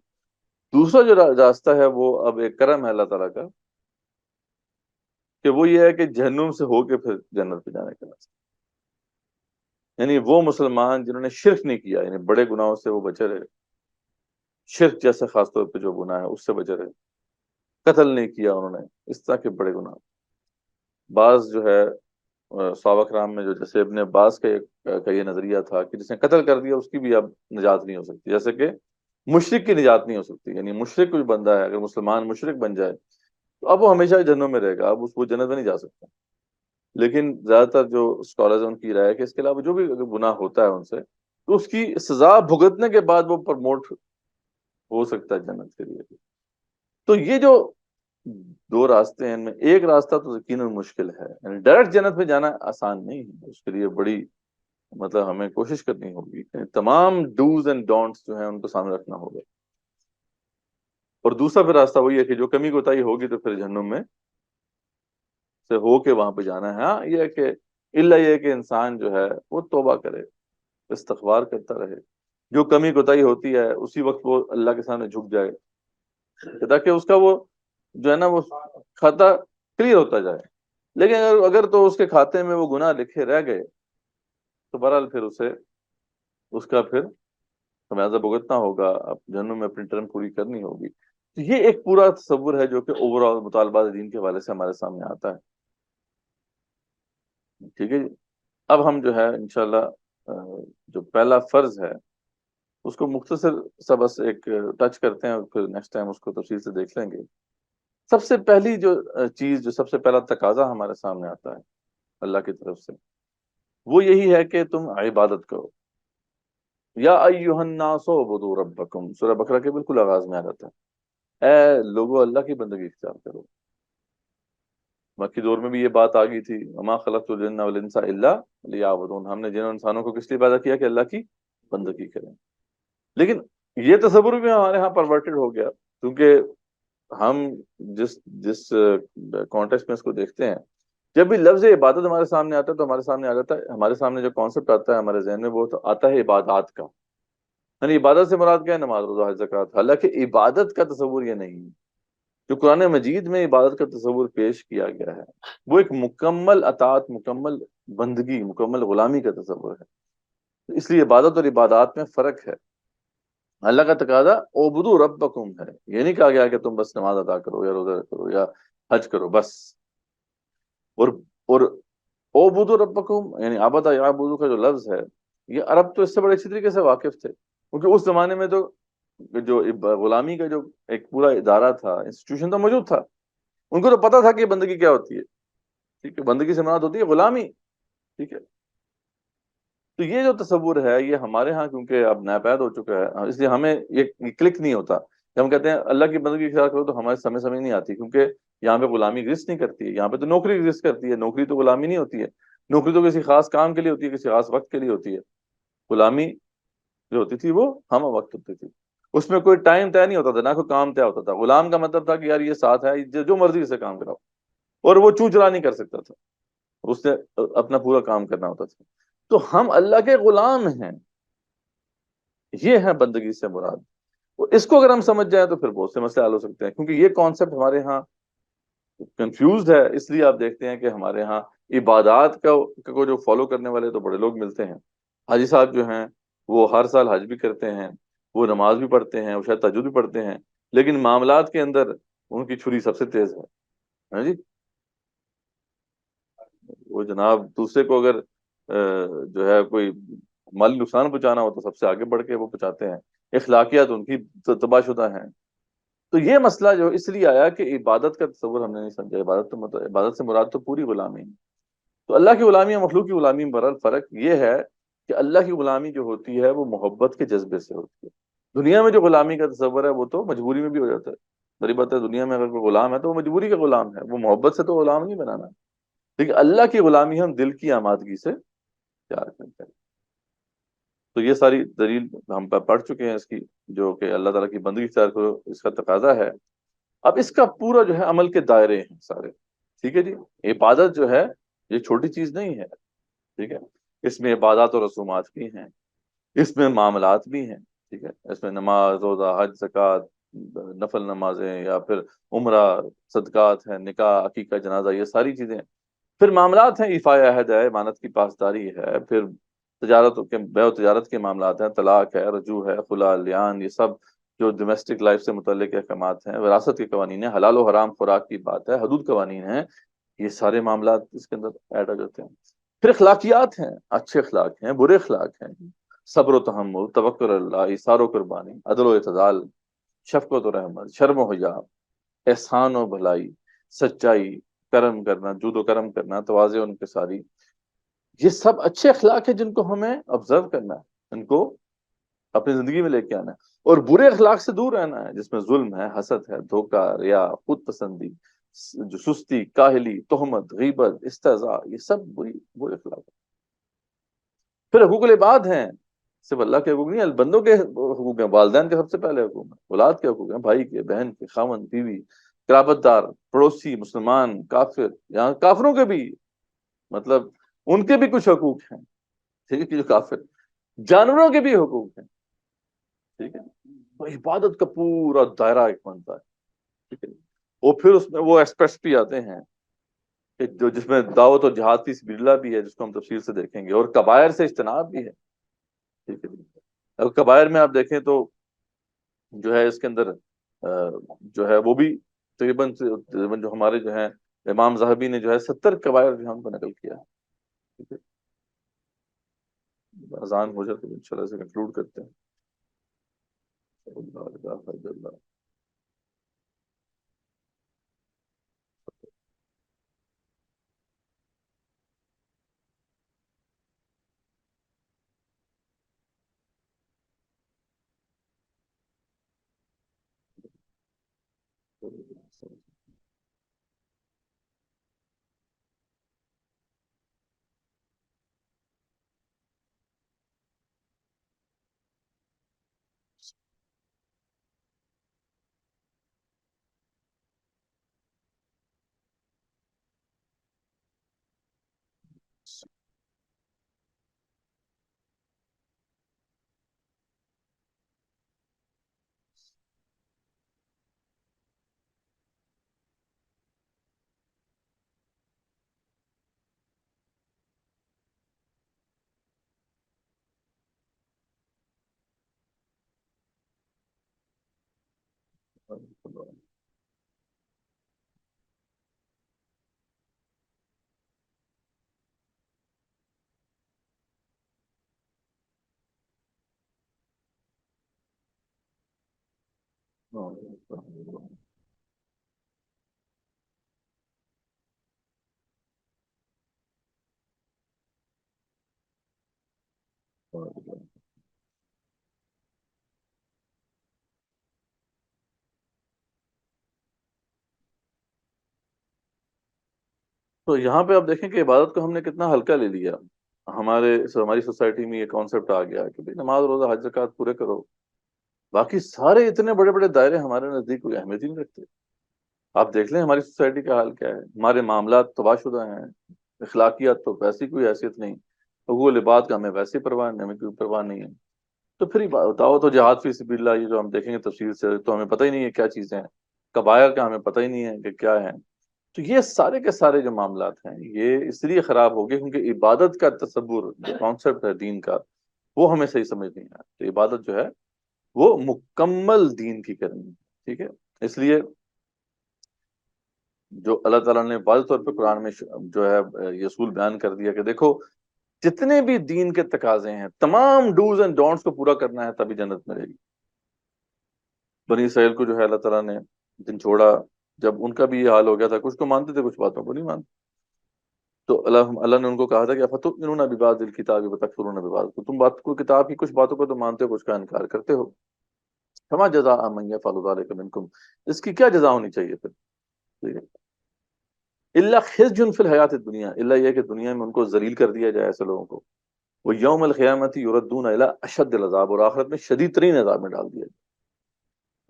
دوسرا جو راستہ ہے وہ اب ایک کرم ہے اللہ تعالیٰ کا، کہ وہ یہ ہے کہ جہنم سے ہو کے پھر جنت پہ جانے کا راستہ۔ یعنی وہ مسلمان جنہوں نے شرک نہیں کیا، یعنی بڑے گناہوں سے وہ بچے رہے، شرک جیسے خاص طور پہ جو گناہ ہے اس سے بچے رہے، قتل نہیں کیا انہوں نے، اس طرح کے بڑے گناہ۔ بعض جو ہے صحابہ کرام میں جو جیسے ابن عباس کا یہ نظریہ تھا کہ جس نے قتل کر دیا اس کی بھی اب نجات نہیں ہو سکتی، جیسے کہ مشرک کی نجات نہیں ہو سکتی۔ یعنی مشرک کوئی بندہ ہے اگر مسلمان مشرک بن جائے تو اب وہ ہمیشہ جہنم میں رہے گا، اب وہ جنت میں نہیں جا سکتا۔ لیکن زیادہ تر جو اسکالرز ہیں ان کی رائے ہے کہ اس کے علاوہ جو بھی اگر گناہ ہوتا ہے ان سے تو اس کی سزا بھگتنے کے بعد وہ پرموٹ ہو سکتا ہے جنت کے لیے۔ تو یہ جو دو راستے ہیں ان میں ایک راستہ تو یقیناً مشکل ہے، یعنی ڈائریکٹ جنت میں جانا آسان نہیں ہے، اس کے لیے بڑی مطلب ہمیں کوشش کرنی ہوگی، تمام ڈوز اینڈ ڈونٹس جو ہیں ان کو سامنے رکھنا ہوگا۔ اور دوسرا پھر راستہ وہی ہے کہ جو کمی کوتاہی ہوگی تو پھر جہنم میں سے ہو کے وہاں پہ جانا ہے۔ ہاں یہ ہے کہ اللہ یہ ہے کہ انسان جو ہے وہ توبہ کرے، استغفار کرتا رہے، جو کمی کوتاہی ہوتی ہے اسی وقت وہ اللہ کے سامنے جھک جائے تاکہ اس کا وہ جو ہے نا وہ کھاتا کلیئر ہوتا جائے۔ لیکن اگر تو اس کے کھاتے میں وہ گناہ لکھے رہ گئے تو بہرحال پھر اسے اس کا پھر خمیازہ بھگتنا ہوگا، اب جہنم میں اپنی ٹرم پوری کرنی ہوگی۔ تو یہ ایک پورا تصور ہے جو کہ اوور آل مطالبات دین کے حوالے سے ہمارے سامنے آتا ہے، ٹھیک ہے جی۔ اب ہم جو ہے انشاءاللہ جو پہلا فرض ہے اس کو مختصر سا بس ایک ٹچ کرتے ہیں اور پھر نیکسٹ ٹائم اس کو تفصیل سے دیکھ لیں گے۔ سب سے پہلی جو چیز، جو سب سے پہلا تقاضا ہمارے سامنے آتا ہے اللہ کی طرف سے، وہ یہی ہے کہ تم عبادت کرو۔ یا ایھا الناس اعبدوا ربکم، سورہ بقرہ کے بالکل آغاز میں آ جاتا ہے، اے لوگو اللہ کی بندگی اختیار کرو۔ مکی دور میں بھی یہ بات آ گئی تھی، وما خلقت الجن والانس الا لیعبدون، ہم نے جن انسانوں کو کس لیے پیدا کیا کہ اللہ کی بندگی کریں۔ لیکن یہ تصور بھی ہمارے ہاں پرورٹڈ ہو گیا، کیونکہ ہم جس کانٹیکسٹ میں اس کو دیکھتے ہیں، جب بھی لفظ عبادت ہمارے سامنے آتا ہے تو ہمارے سامنے آ جاتا ہے، ہمارے سامنے جو کانسیپٹ آتا ہے ہمارے ذہن میں وہ تو آتا ہے عبادات کا، یعنی عبادت سے مراد کیا ہے؟ نماز روزہ حج زکوٰۃ۔ حالانکہ عبادت کا تصور یہ نہیں ہے، جو قرآن مجید میں عبادت کا تصور پیش کیا گیا ہے وہ ایک مکمل اطاعت، مکمل بندگی، مکمل غلامی کا تصور ہے۔ اس لیے عبادت اور عبادات میں فرق ہے۔ اللہ کا تقاضا اعبدوا ربکم ہے، یہ نہیں کہا گیا کہ تم بس نماز ادا کرو یا روزہ کرو یا حج کرو بس۔ اور اعبدوا ربکم یعنی عبد یعبدو کا جو لفظ ہے، یہ عرب تو اس سے بڑے اچھی طریقے سے واقف تھے، کیونکہ اس زمانے میں تو جو غلامی کا جو ایک پورا ادارہ تھا، انسٹیٹیوشن تو موجود تھا، ان کو تو پتا تھا کہ بندگی کیا ہوتی ہے، ٹھیک ہے، بندگی سے مراد ہوتی ہے غلامی، ٹھیک ہے۔ تو یہ جو تصور ہے یہ ہمارے ہاں کیونکہ اب ناپید ہو چکا ہے، اس لیے ہمیں یہ کلک نہیں ہوتا کہ ہم کہتے ہیں اللہ کی بندگی اختیار کرو تو ہمارے سمجھ نہیں آتی، کیونکہ یہاں پہ غلامی ایگزسٹ نہیں کرتی ہے، یہاں پہ تو نوکری ایگزسٹ کرتی ہے، نوکری تو غلامی نہیں ہوتی ہے، نوکری تو کسی خاص کام کے لیے ہوتی ہے، کسی خاص وقت کے لیے ہوتی ہے۔ غلامی جو ہوتی تھی وہ ہم وقت ہوتی تھی، اس میں کوئی ٹائم طے نہیں ہوتا تھا، نہ کوئی کام طے ہوتا تھا۔ غلام کا مطلب تھا کہ یار یہ ساتھ ہے، جو مرضی سے کام کراؤ، اور وہ چوں چرا نہیں کر سکتا تھا، اس نے اپنا پورا کام کرنا ہوتا تھا۔ تو ہم اللہ کے غلام ہیں، یہ ہے بندگی سے مراد۔ اس کو اگر ہم سمجھ جائیں تو پھر بہت سے مسئلے حل ہو سکتے ہیں، کیونکہ یہ کانسیپٹ ہمارے ہاں کنفیوزڈ ہے، اس لیے آپ دیکھتے ہیں کہ ہمارے ہاں عبادات کو جو فالو کرنے والے تو بڑے لوگ ملتے ہیں، حاجی صاحب جو ہیں وہ ہر سال حج بھی کرتے ہیں، وہ نماز بھی پڑھتے ہیں، وہ شاید تہجد بھی پڑھتے ہیں، لیکن معاملات کے اندر ان کی چھری سب سے تیز ہے، ہاں جی۔ وہ جناب دوسرے کو اگر جو ہے کوئی مالی نقصان پہنچانا ہو تو سب سے آگے بڑھ کے وہ پہنچاتے ہیں، اخلاقیات ان کی تباہ شدہ ہیں۔ تو یہ مسئلہ جو اس لیے آیا کہ عبادت کا تصور ہم نے نہیں سمجھا، عبادت سے مراد تو پوری غلامی ہے۔ تو اللہ کی غلامی اور مخلوق کی غلامی میں بہرحال فرق یہ ہے کہ اللہ کی غلامی جو ہوتی ہے وہ محبت کے جذبے سے ہوتی ہے. دنیا میں جو غلامی کا تصور ہے وہ تو مجبوری میں بھی ہو جاتا ہے. بڑی بات ہے, دنیا میں اگر کوئی غلام ہے تو وہ مجبوری کا غلام ہے, وہ محبت سے تو غلام نہیں بنانا. لیکن اللہ کی غلامی ہم دل کی آمادگی سے پیار کرتے ہیں. تو یہ ساری دلیل ہم پڑھ چکے ہیں اس کی, جو کہ اللہ تعالیٰ کی بندگی اختیار کرو اس کا تقاضا ہے. اب اس کا پورا جو ہے عمل کے دائرے ہیں سارے. ٹھیک ہے جی, عبادت جو ہے یہ چھوٹی چیز نہیں ہے. ٹھیک ہے, اس میں عبادات و رسومات بھی ہیں, اس میں معاملات بھی ہیں. ٹھیک ہے, اس میں نماز, روزہ, حج, زکوٰۃ, نفل نمازیں, یا پھر عمرہ, صدقات ہیں, نکاح, عقیقہ, جنازہ, یہ ساری چیزیں ہیں. پھر معاملات ہیں, ایفا عہد ہے, امانت کی پاسداری ہے, پھر تجارت کے بے و تجارت کے معاملات ہیں, طلاق ہے, رجوع ہے, خلا, لیان, یہ سب جو ڈومیسٹک لائف سے متعلق احکامات ہیں, وراثت کے قوانین ہیں, حلال و حرام خوراک کی بات ہے, حدود قوانین ہیں, یہ سارے معاملات اس کے اندر ایڈ ہو جاتے ہیں. پھر اخلاقیات ہیں, اچھے اخلاق ہیں, برے اخلاق ہیں, صبر و تحمل, توکل اللہ, ایثار و قربانی, عدل و اعتدال, شفقت و رحمت, شرم و حیا, احسان و بھلائی, سچائی, کرم کرنا, جود و کرم کرنا, تواضع و انکساری, یہ سب اچھے اخلاق ہیں جن کو ہمیں آبزرو کرنا ہے, ان کو اپنی زندگی میں لے کے آنا ہے. اور برے اخلاق سے دور رہنا ہے, جس میں ظلم ہے, حسد ہے, دھوکہ, ریا, خود پسندی, جو سستی, کاہلی, تہمت, غیبت, استہزاء, یہ سب برے اخلاق ہیں. پھر حقوق العباد ہیں, صرف اللہ کے حقوق نہیں, بندوں کے حقوق ہیں. والدین کے سب سے پہلے حقوق ہیں, اولاد کے حقوق ہیں, بھائی کے, بہن کے, خاوند, بیوی, قرابت دار, پڑوسی, مسلمان, کافر, یہاں کافروں کے بھی, مطلب ان کے بھی کچھ حقوق ہیں. ٹھیک ہے, کہ جو کافر, جانوروں کے بھی حقوق ہیں. ٹھیک ہے, تو عبادت کا پورا دائرہ ایک بنتا ہے. ٹھیک ہے, اور پھر اس میں وہ ایسپیکٹس بھی آتے ہیں کہ جو جس میں دعوت اور جہاد فی سبیل اللہ بھی ہے, جس کو ہم تفصیل سے دیکھیں گے, اور کبائر سے اجتناب بھی ہے. ٹھیک ہے, اب کبائر میں آپ دیکھیں تو جو ہے اس کے اندر جو ہے وہ بھی تقریباً جو ہمارے جو ہیں امام ذہبی نے جو ہے 70 کبائر جو ہے ان کو نقل کیا ہے. ٹھیک ہے, اذان ہو جائے تو انشاءاللہ سے کنکلوڈ کرتے ہیں. اللہ اللہ. تو یہاں پہ آپ دیکھیں کہ عبادت کو ہم نے کتنا ہلکا لے لیا. ہماری سوسائٹی میں یہ کانسیپٹ آ گیا کہ بھئی نماز, روزہ, حج, زکوٰۃ پورے کرو, باقی سارے اتنے بڑے بڑے دائرے ہمارے نزدیک کوئی اہمیت ہی نہیں رکھتے. آپ دیکھ لیں ہماری سوسائٹی کا حال کیا ہے, ہمارے معاملات تباہ شدہ ہیں, اخلاقیات تو ویسی کوئی حیثیت نہیں, حقوق العباد کا ہمیں ویسی پرواہ نہیں, ہمیں کوئی پرواہ نہیں ہے. تو پھر دعوت و جہاد فی سبیل اللہ, یہ جو ہم دیکھیں گے تفصیل سے, تو ہمیں پتہ ہی نہیں ہے کیا چیزیں ہیں. کبائر کا ہمیں پتہ ہی نہیں ہے کہ کیا ہے. تو یہ سارے کے سارے جو معاملات ہیں یہ اس لیے خراب ہو گئے کیونکہ عبادت کا تصور, جو کانسیپٹ ہے دین کا, وہ ہمیں صحیح سمجھ نہیں آیا. تو عبادت جو ہے وہ مکمل دین کی کرنی ہے. ٹھیک ہے, اس لیے جو اللہ تعالیٰ نے واضح طور پہ قرآن میں جو ہے یہ اصول بیان کر دیا کہ دیکھو جتنے بھی دین کے تقاضے ہیں, تمام ڈوز اینڈ ڈونٹس کو پورا کرنا ہے تبھی جنت ملے گی. بنی اسرائیل کو جو ہے اللہ تعالیٰ نے دن چھوڑا, جب ان کا بھی یہ حال ہو گیا تھا, کچھ کو مانتے تھے, کچھ باتوں کو نہیں مانتے. تو اللہ نے ان کو کہا تھا کہ افتؤمنون ببعض الکتاب وتکفرون ببعض، تو تم بات کو کتاب کی کچھ باتوں کو تو مانتے ہو، کچھ کا انکار کرتے ہو. فما جزاء من يفعل ذلك منکم، اس کی کیا جزا ہونی چاہیے پھر؟ ٹھیک ہے. الا خزي في الحیات الدنیا، الا یہ کہ دنیا میں ان کو ذلیل کر دیا جائے ایسے لوگوں کو. وہ یوم القیامت یردون الی اشد العذاب، اور آخرت میں شدید ترین عذاب میں ڈال دیا جائے.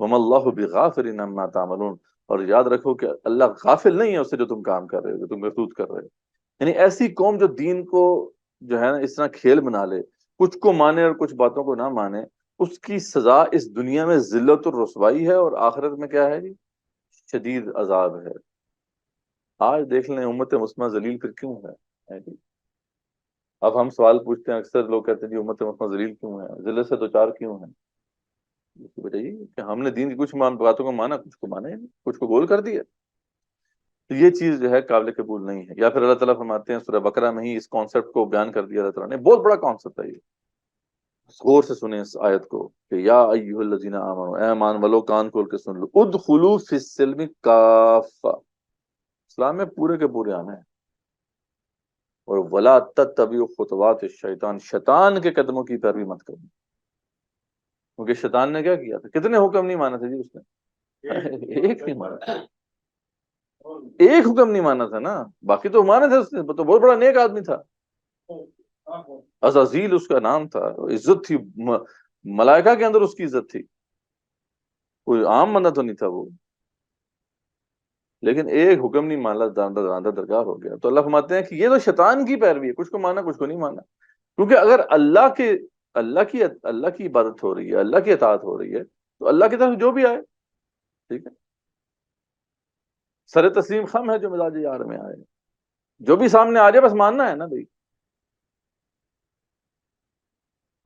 وما اللہ بغافل عما تعملون، اور یاد رکھو کہ اللہ غافل نہیں ہے اس سے جو تم کام کر رہے ہو، جو تم کرتوت کر رہے ہو. یعنی ایسی قوم جو دین کو جو ہے نا اس طرح کھیل بنا لے، کچھ کو مانے اور کچھ باتوں کو نہ مانے، اس کی سزا اس دنیا میں ذلت اور رسوائی ہے، اور آخرت میں کیا ہے جی؟ شدید عذاب ہے. آج دیکھ لیں امت مسلمہ ذلیل پھر کیوں ہے جی؟ اب ہم سوال پوچھتے ہیں، اکثر لوگ کہتے ہیں جی امت مسلمہ ذلیل کیوں ہے، ذلت سے دوچار کیوں ہے؟ بتائیے کہ ہم نے دین کی کچھ باتوں کو مانا، کچھ کو مانا ہی نہیں، کچھ کو گول کر دیا. تو یہ چیز جو ہے قابل قبول نہیں ہے. یا پھر اللہ تعالیٰ فرماتے ہیں سورہ بقرہ میں ہی اس کانسیپٹ کو بیان کر دیا اللہ تعالیٰ نے، بہت بڑا کانسیپٹ ہے یہ، غور سے سنیں اس آیت کو کہ یا ایھا الذین آمنوا، اے ایمان والو کان کھول کے سن لو، ادخلوا فی السلم کافہ، اسلام میں پورے کے پورے آنا ہے. اور ولا تتبعوا خطوات الشیطان، شیطان کے قدموں کی پیروی مت کرو، کیونکہ شیطان نے کیا کیا تھا؟ کتنے حکم نہیں مانا تھا جی اس نے؟ ایک نہیں مانا تھا، ایک حکم نہیں مانا تھا نا، باقی تو مانے تھے. اس نے تو بہت بڑا نیک آدمی تھا، عزازیل اس کا نام تھا، عزت تھی ملائکہ کے اندر، اس کی عزت تھی، کوئی عام بندہ تو نہیں تھا وہ. لیکن ایک حکم نہیں مانا، راندہ درگاہ ہو گیا. تو اللہ فرماتے ہیں کہ یہ تو شیطان کی پیروی ہے، کچھ کو مانا کچھ کو نہیں مانا. کیونکہ اگر اللہ کی عبادت ہو رہی ہے، اللہ کی اطاعت ہو رہی ہے، تو اللہ کی طرف جو بھی آئے ٹھیک ہے. سر تسلیم خم ہے جو مزاج یار میں آئے، جو بھی سامنے آ جائے بس ماننا ہے نا بھائی.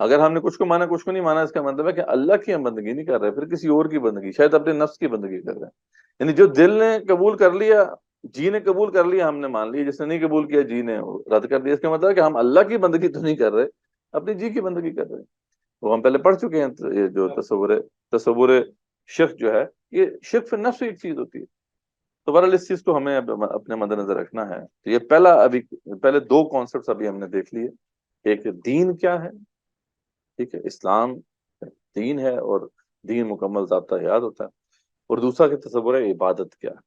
اگر ہم نے کچھ کو مانا کچھ کو نہیں مانا، اس کا مطلب ہے کہ اللہ کی ہم بندگی نہیں کر رہے، پھر کسی اور کی بندگی، شاید اپنے نفس کی بندگی کر رہے ہیں. یعنی جو دل نے قبول کر لیا، جی نے قبول کر لیا، ہم نے مان لیا. جس نے نہیں قبول کیا، جی نے رد کر دیا. اس کا مطلب ہے کہ ہم اللہ کی بندگی تو نہیں کر رہے، اپنی جی کی بندگی کر رہے ہیں. وہ ہم پہلے پڑھ چکے ہیں، یہ جو تصور شرک جو ہے، یہ شرک فی النفس ایک چیز ہوتی ہے. تو بہرحال اس چیز کو ہمیں اپنے مد نظر رکھنا ہے. تو یہ پہلے دو کانسیپٹس ابھی ہم نے دیکھ لیے. ایک دین کیا ہے، ٹھیک ہے، اسلام دین ہے، اور دین مکمل ضابطہ حیات ہوتا ہے. اور دوسرا کہ تصور ہے عبادت کیا ہے.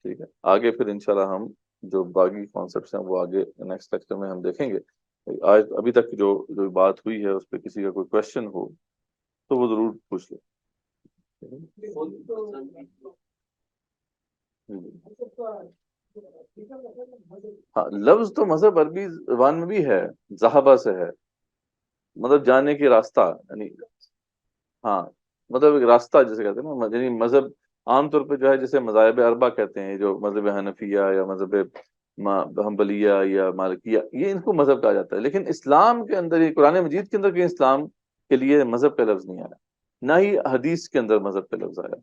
ٹھیک ہے، آگے پھر انشاءاللہ ہم جو باقی کانسیپٹس ہیں وہ آگے نیکسٹ لیکچر میں ہم دیکھیں گے. آج ابھی تک جو بات ہوئی ہے اس پہ کسی کا کوئی کوشچن ہو تو وہ ضرور پوچھ لیں. ہاں، لفظ تو مذہب عربی زبان میں بھی ہے، ذہبہ سے ہے، مطلب جانے کی راستہ. یعنی ہاں، مطلب ایک راستہ جسے کہتے ہیں نا. یعنی مذہب عام طور پہ جو ہے جسے مذاہب اربع کہتے ہیں، جو مذہب حنفیہ یا مذہب حنبلیہ یا مالکیہ، یہ ان کو مذہب کہا جاتا ہے. لیکن اسلام کے اندر، یہ قرآن مجید کے اندر کہیں اسلام کے لیے مذہب کا لفظ نہیں آیا، نہ ہی حدیث کے اندر مذہب کا لفظ آیا.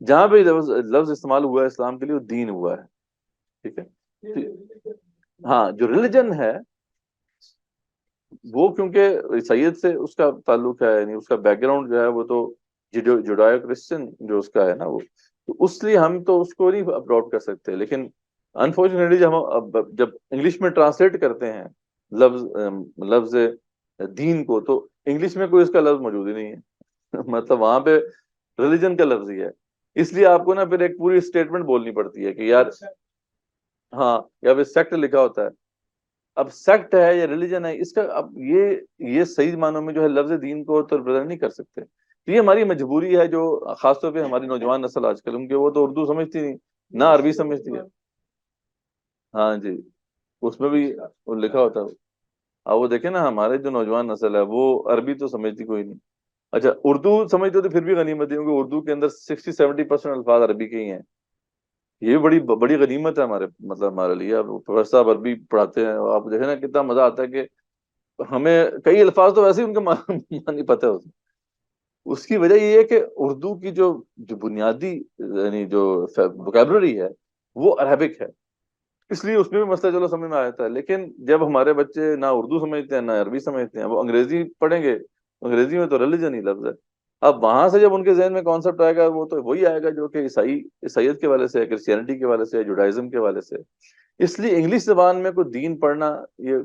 جہاں پہ لفظ استعمال ہوا ہے اسلام کے لیے، وہ دین ہوا ہے. ٹھیک ہے. ہاں، جو ریلیجن ہے وہ کیونکہ سید سے اس کا تعلق ہے، یعنی اس کا بیک گراؤنڈ جو ہے وہ تو جوڈائو کرسچن جو اس کا ہے نا، وہ تو اس لیے ہم تو اس کو نہیں اپلوڈ کر سکتے. لیکن انفارچونیٹلی جب انگلش میں ٹرانسلیٹ کرتے ہیں لفظ دین کو، تو انگلش میں کوئی اس کا لفظ موجود ہی نہیں ہے. مطلب وہاں پہ ریلیجن کا لفظ ہی ہے. اس لیے آپ کو نا پھر ایک پوری اسٹیٹمنٹ بولنی پڑتی ہے کہ یار ہاں، یا پھر سیکٹ لکھا ہوتا ہے. اب سیکٹ ہے یا ریلیجن ہے، اس کا اب یہ صحیح معنوں میں جو ہے لفظ دین کو تو ریپرزینٹ نہیں کر سکتے. تو یہ ہماری مجبوری ہے، جو خاص طور پہ ہماری نوجوان نسل آج کل، ان کے وہ تو اردو سمجھتی نہیں، نہ عربی سمجھتی ہے. ہاں جی، اس میں بھی وہ لکھا ہوتا ہے. اب وہ دیکھیں نا، ہمارے جو نوجوان نسل ہے وہ عربی تو سمجھتی کوئی نہیں. اچھا، اردو سمجھتے تو پھر بھی غنیمت ہے، کیونکہ اردو کے اندر 60-70% الفاظ عربی کے ہی ہیں. یہ بڑی بڑی غنیمت ہے ہمارے لیے. اب پروفیسر صاحب عربی پڑھاتے ہیں، آپ دیکھیں نا کتنا مزہ آتا ہے کہ ہمیں کئی الفاظ تو ویسے ہی ان کے معنی پتہ ہوتے ہیں. اس کی وجہ یہ ہے کہ اردو کی جو بنیادی یعنی جو ووکیبلری ہے وہ عربک ہے، اس لیے اس میں بھی مسئلہ چلو سمجھ میں آ جاتا ہے. لیکن جب ہمارے بچے نہ اردو سمجھتے ہیں نہ عربی سمجھتے ہیں، وہ انگریزی پڑھیں گے، انگریزی میں تو ریلیجن ہی لفظ ہے. اب وہاں سے جب ان کے ذہن میں کانسیپٹ آئے گا، وہ تو وہی آئے گا جو کہ عیسائیت کے والے سے ہے، کرسچینٹی کے والے سے ہے، جوڈائزم کے والے سے. اس لیے انگلش زبان میں کوئی دین پڑھنا یہ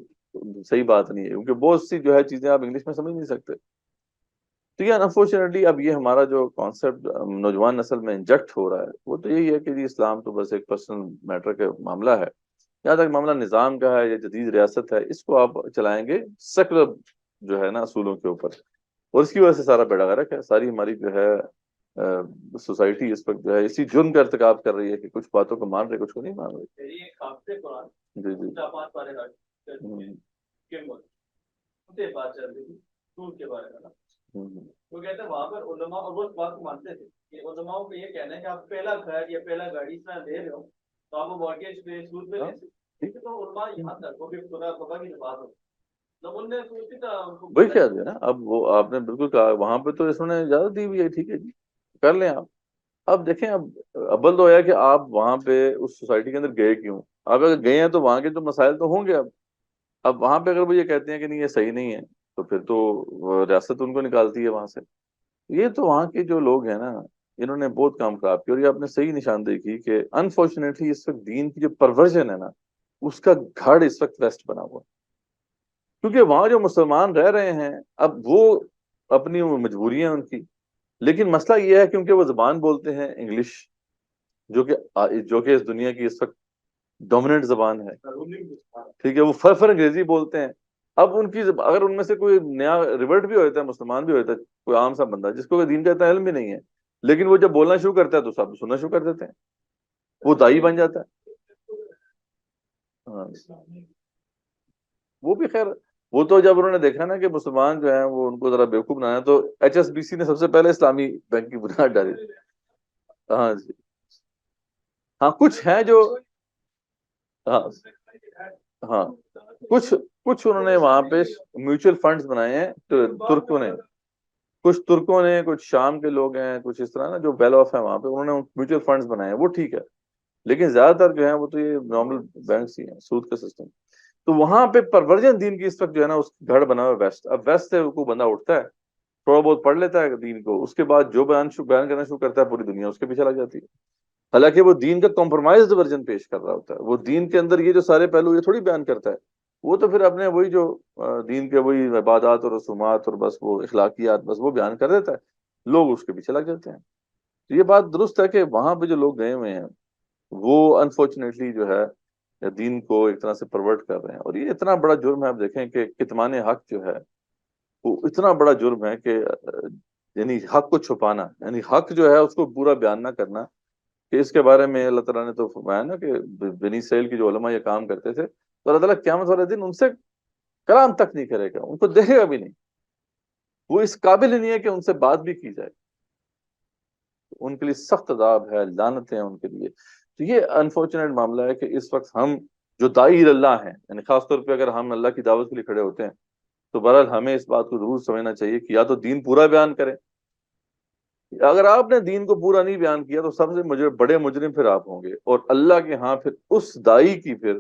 صحیح بات نہیں ہے، کیونکہ بہت سی جو ہے چیزیں آپ انگلش میں سمجھ نہیں سکتے. تو یہ انفارچونیٹلی اب یہ ہمارا جو کانسیپٹ نوجوان نسل میں انجیکٹ ہو رہا ہے وہ تو یہی ہے کہ جی اسلام تو بس ایک پرسنل میٹر کا معاملہ ہے. جہاں تک معاملہ نظام کا ہے یا جدید ریاست ہے، اس کو آپ چلائیں گے سیکولر جو ہے نا اصولوں کے اوپر، اور اس کی وجہ سے سارا بیڑا غرق ہے. ساری ہماری جو ہے سوسائٹی اس وقت جو ہے اسی جرم کا ارتکاب کر رہی ہے کہ کچھ باتوں کو مان رہے کچھ کو نہیں مان رہے. جی جی. وہ کہتے ہیں وہاں پر علماء، اور وہ اس بات کو مانتے تھے کہ علماء کو یہ کہنا ہے کہ آپ پہلا گھر یا پہلا گاڑی اس طرح لے رہے ہو تو آپ مارگیج پہ سود پہ لے سکتے. ٹھیک ہے، تو علماء یہاں تک وہ بھی خدا خدا کی بات ہو وہی کہہ دیا نا. اب وہ آپ نے بالکل کہا، وہاں پہ تو اس نے اجازت دی ہوئی ہے، ٹھیک ہے جی کر لیں آپ. اب دیکھیں، اب ابل تو ہے کہ آپ وہاں پہ اس سوسائٹی کے اندر گئے کیوں. اب اگر گئے ہیں تو وہاں کے تو مسائل تو ہوں گے. اب وہاں پہ اگر وہ یہ کہتے ہیں کہ نہیں یہ صحیح نہیں ہے تو پھر تو ریاست ان کو نکالتی ہے وہاں سے. یہ تو وہاں کے جو لوگ ہیں نا انہوں نے بہت کام خراب کیا. اور یہ آپ نے صحیح نشاندہی کی کہ انفارچونیٹلی اس وقت دین کی جو پرورژن ہے نا اس کا گھڑ اس وقت ویسٹ بنا ہوا. کیونکہ وہاں جو مسلمان رہ رہے ہیں اب وہ اپنی مجبوری ہیں ان کی، لیکن مسئلہ یہ ہے کیونکہ وہ زبان بولتے ہیں انگلش، جو کہ اس دنیا کی اس وقت ڈومیننٹ زبان ہے. ٹھیک ہے، وہ فر انگریزی بولتے ہیں. اب ان کی اگر ان میں سے کوئی نیا ریورٹ بھی ہوتا ہے، مسلمان بھی ہوتا ہے، کوئی عام سا بندہ جس کو دین کا اتنا علم بھی نہیں ہے، لیکن وہ جب بولنا شروع کرتا ہے تو سب سننا شروع کر دیتے ہیں، وہ دائی بن جاتا ہے. ہاں وہ بھی خیر، وہ تو جب انہوں نے دیکھا نا کہ مسلمان جو ہیں وہ ان کو ذرا بیوقوف بنایا تو HSBC نے سب سے پہلے اسلامی بینک کی بنیاد ڈالی. ہاں جی. ہاں کچھ ہیں جو، ہاں ہاں کچھ انہوں نے وہاں پہ میوچل فنڈز بنائے ہیں ترکوں نے، کچھ ترکوں نے، کچھ شام کے لوگ ہیں، کچھ اس طرح نا جو ویل آف ہے وہاں پہ انہوں نے میوچل فنڈز بنائے ہیں، وہ ٹھیک ہے. لیکن زیادہ تر جو ہے وہ تو یہ نارمل بینکس ہی ہیں، سود کا سسٹم. تو وہاں پہ پرورجن دین کی اس وقت جو ہے نا اس گھڑ بنا ہوا ویسٹ. اب ویسٹ سے کوئی بندہ اٹھتا ہے تھوڑا بہت پڑھ لیتا ہے دین کو، اس کے بعد جو بیان کرنا شروع کرتا ہے پوری دنیا اس کے پیچھے لگ جاتی ہے. حالانکہ وہ دین کا کمپرومائزڈ ورژن پیش کر رہا ہوتا ہے. وہ دین کے اندر یہ جو سارے پہلو یہ تھوڑی بیان کرتا ہے، وہ تو پھر اپنے وہی جو دین کے وہی عبادات اور رسومات اور بس وہ اخلاقیات بس وہ بیان کر دیتا ہے، لوگ اس کے پیچھے لگ جاتے ہیں. تو یہ بات درست ہے کہ وہاں پہ جو لوگ گئے ہوئے ہیں وہ انفارچونیٹلی جو ہے دین کو ایک طرح سے پرورٹ کر رہے ہیں. اور یہ اتنا بڑا جرم ہے. آپ دیکھیں کہ کتمان حق جو ہے وہ اتنا بڑا جرم ہے کہ یعنی حق کو چھپانا، یعنی حق جو ہے اس کو پورا بیان نہ کرنا. کہ اس کے بارے میں اللہ تعالیٰ نے تو فرمایا نا کہ بنی اسرائیل کے جو علماء یہ کام کرتے تھے تو اللہ تعالیٰ قیامت والے دن ان سے کلام تک نہیں کرے گا، ان کو دیکھے گا بھی نہیں. وہ اس قابل ہی نہیں ہے کہ ان سے بات بھی کی جائے. ان کے لیے سخت عذاب ہے، لعنتیں ہیں ان کے لیے. تو یہ انفارچونیٹ معاملہ ہے کہ اس وقت ہم جو داعی اللہ ہیں، یعنی خاص طور پہ اگر ہم اللہ کی دعوت کے لیے کھڑے ہوتے ہیں تو بہرحال ہمیں اس بات کو ضرور سمجھنا چاہیے کہ یا تو دین پورا بیان کریں. اگر آپ نے دین کو پورا نہیں بیان کیا تو سب سے بڑے مجرم پھر آپ ہوں گے، اور اللہ کے ہاں پھر اس دائی کی پھر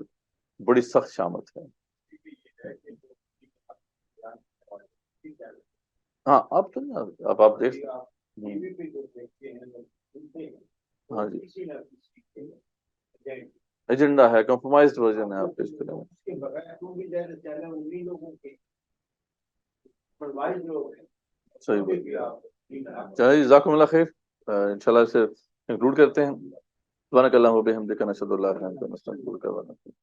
بڑی سخت شامت ہے. ہاں اب تو اب آپ دیکھ، ہاں جی ایجنڈا ہے، کمپرومائزڈ ورژن ہے آپ پیش کریں. صحیح بات. چلیے جزاکم اللہ خیر. انشاءاللہ اسے کنکلوڈ کرتے ہیں. سبحانک اللہم و بحمدک نشہد ان لا الہ الا انت نستغفرک و نتوب الیک.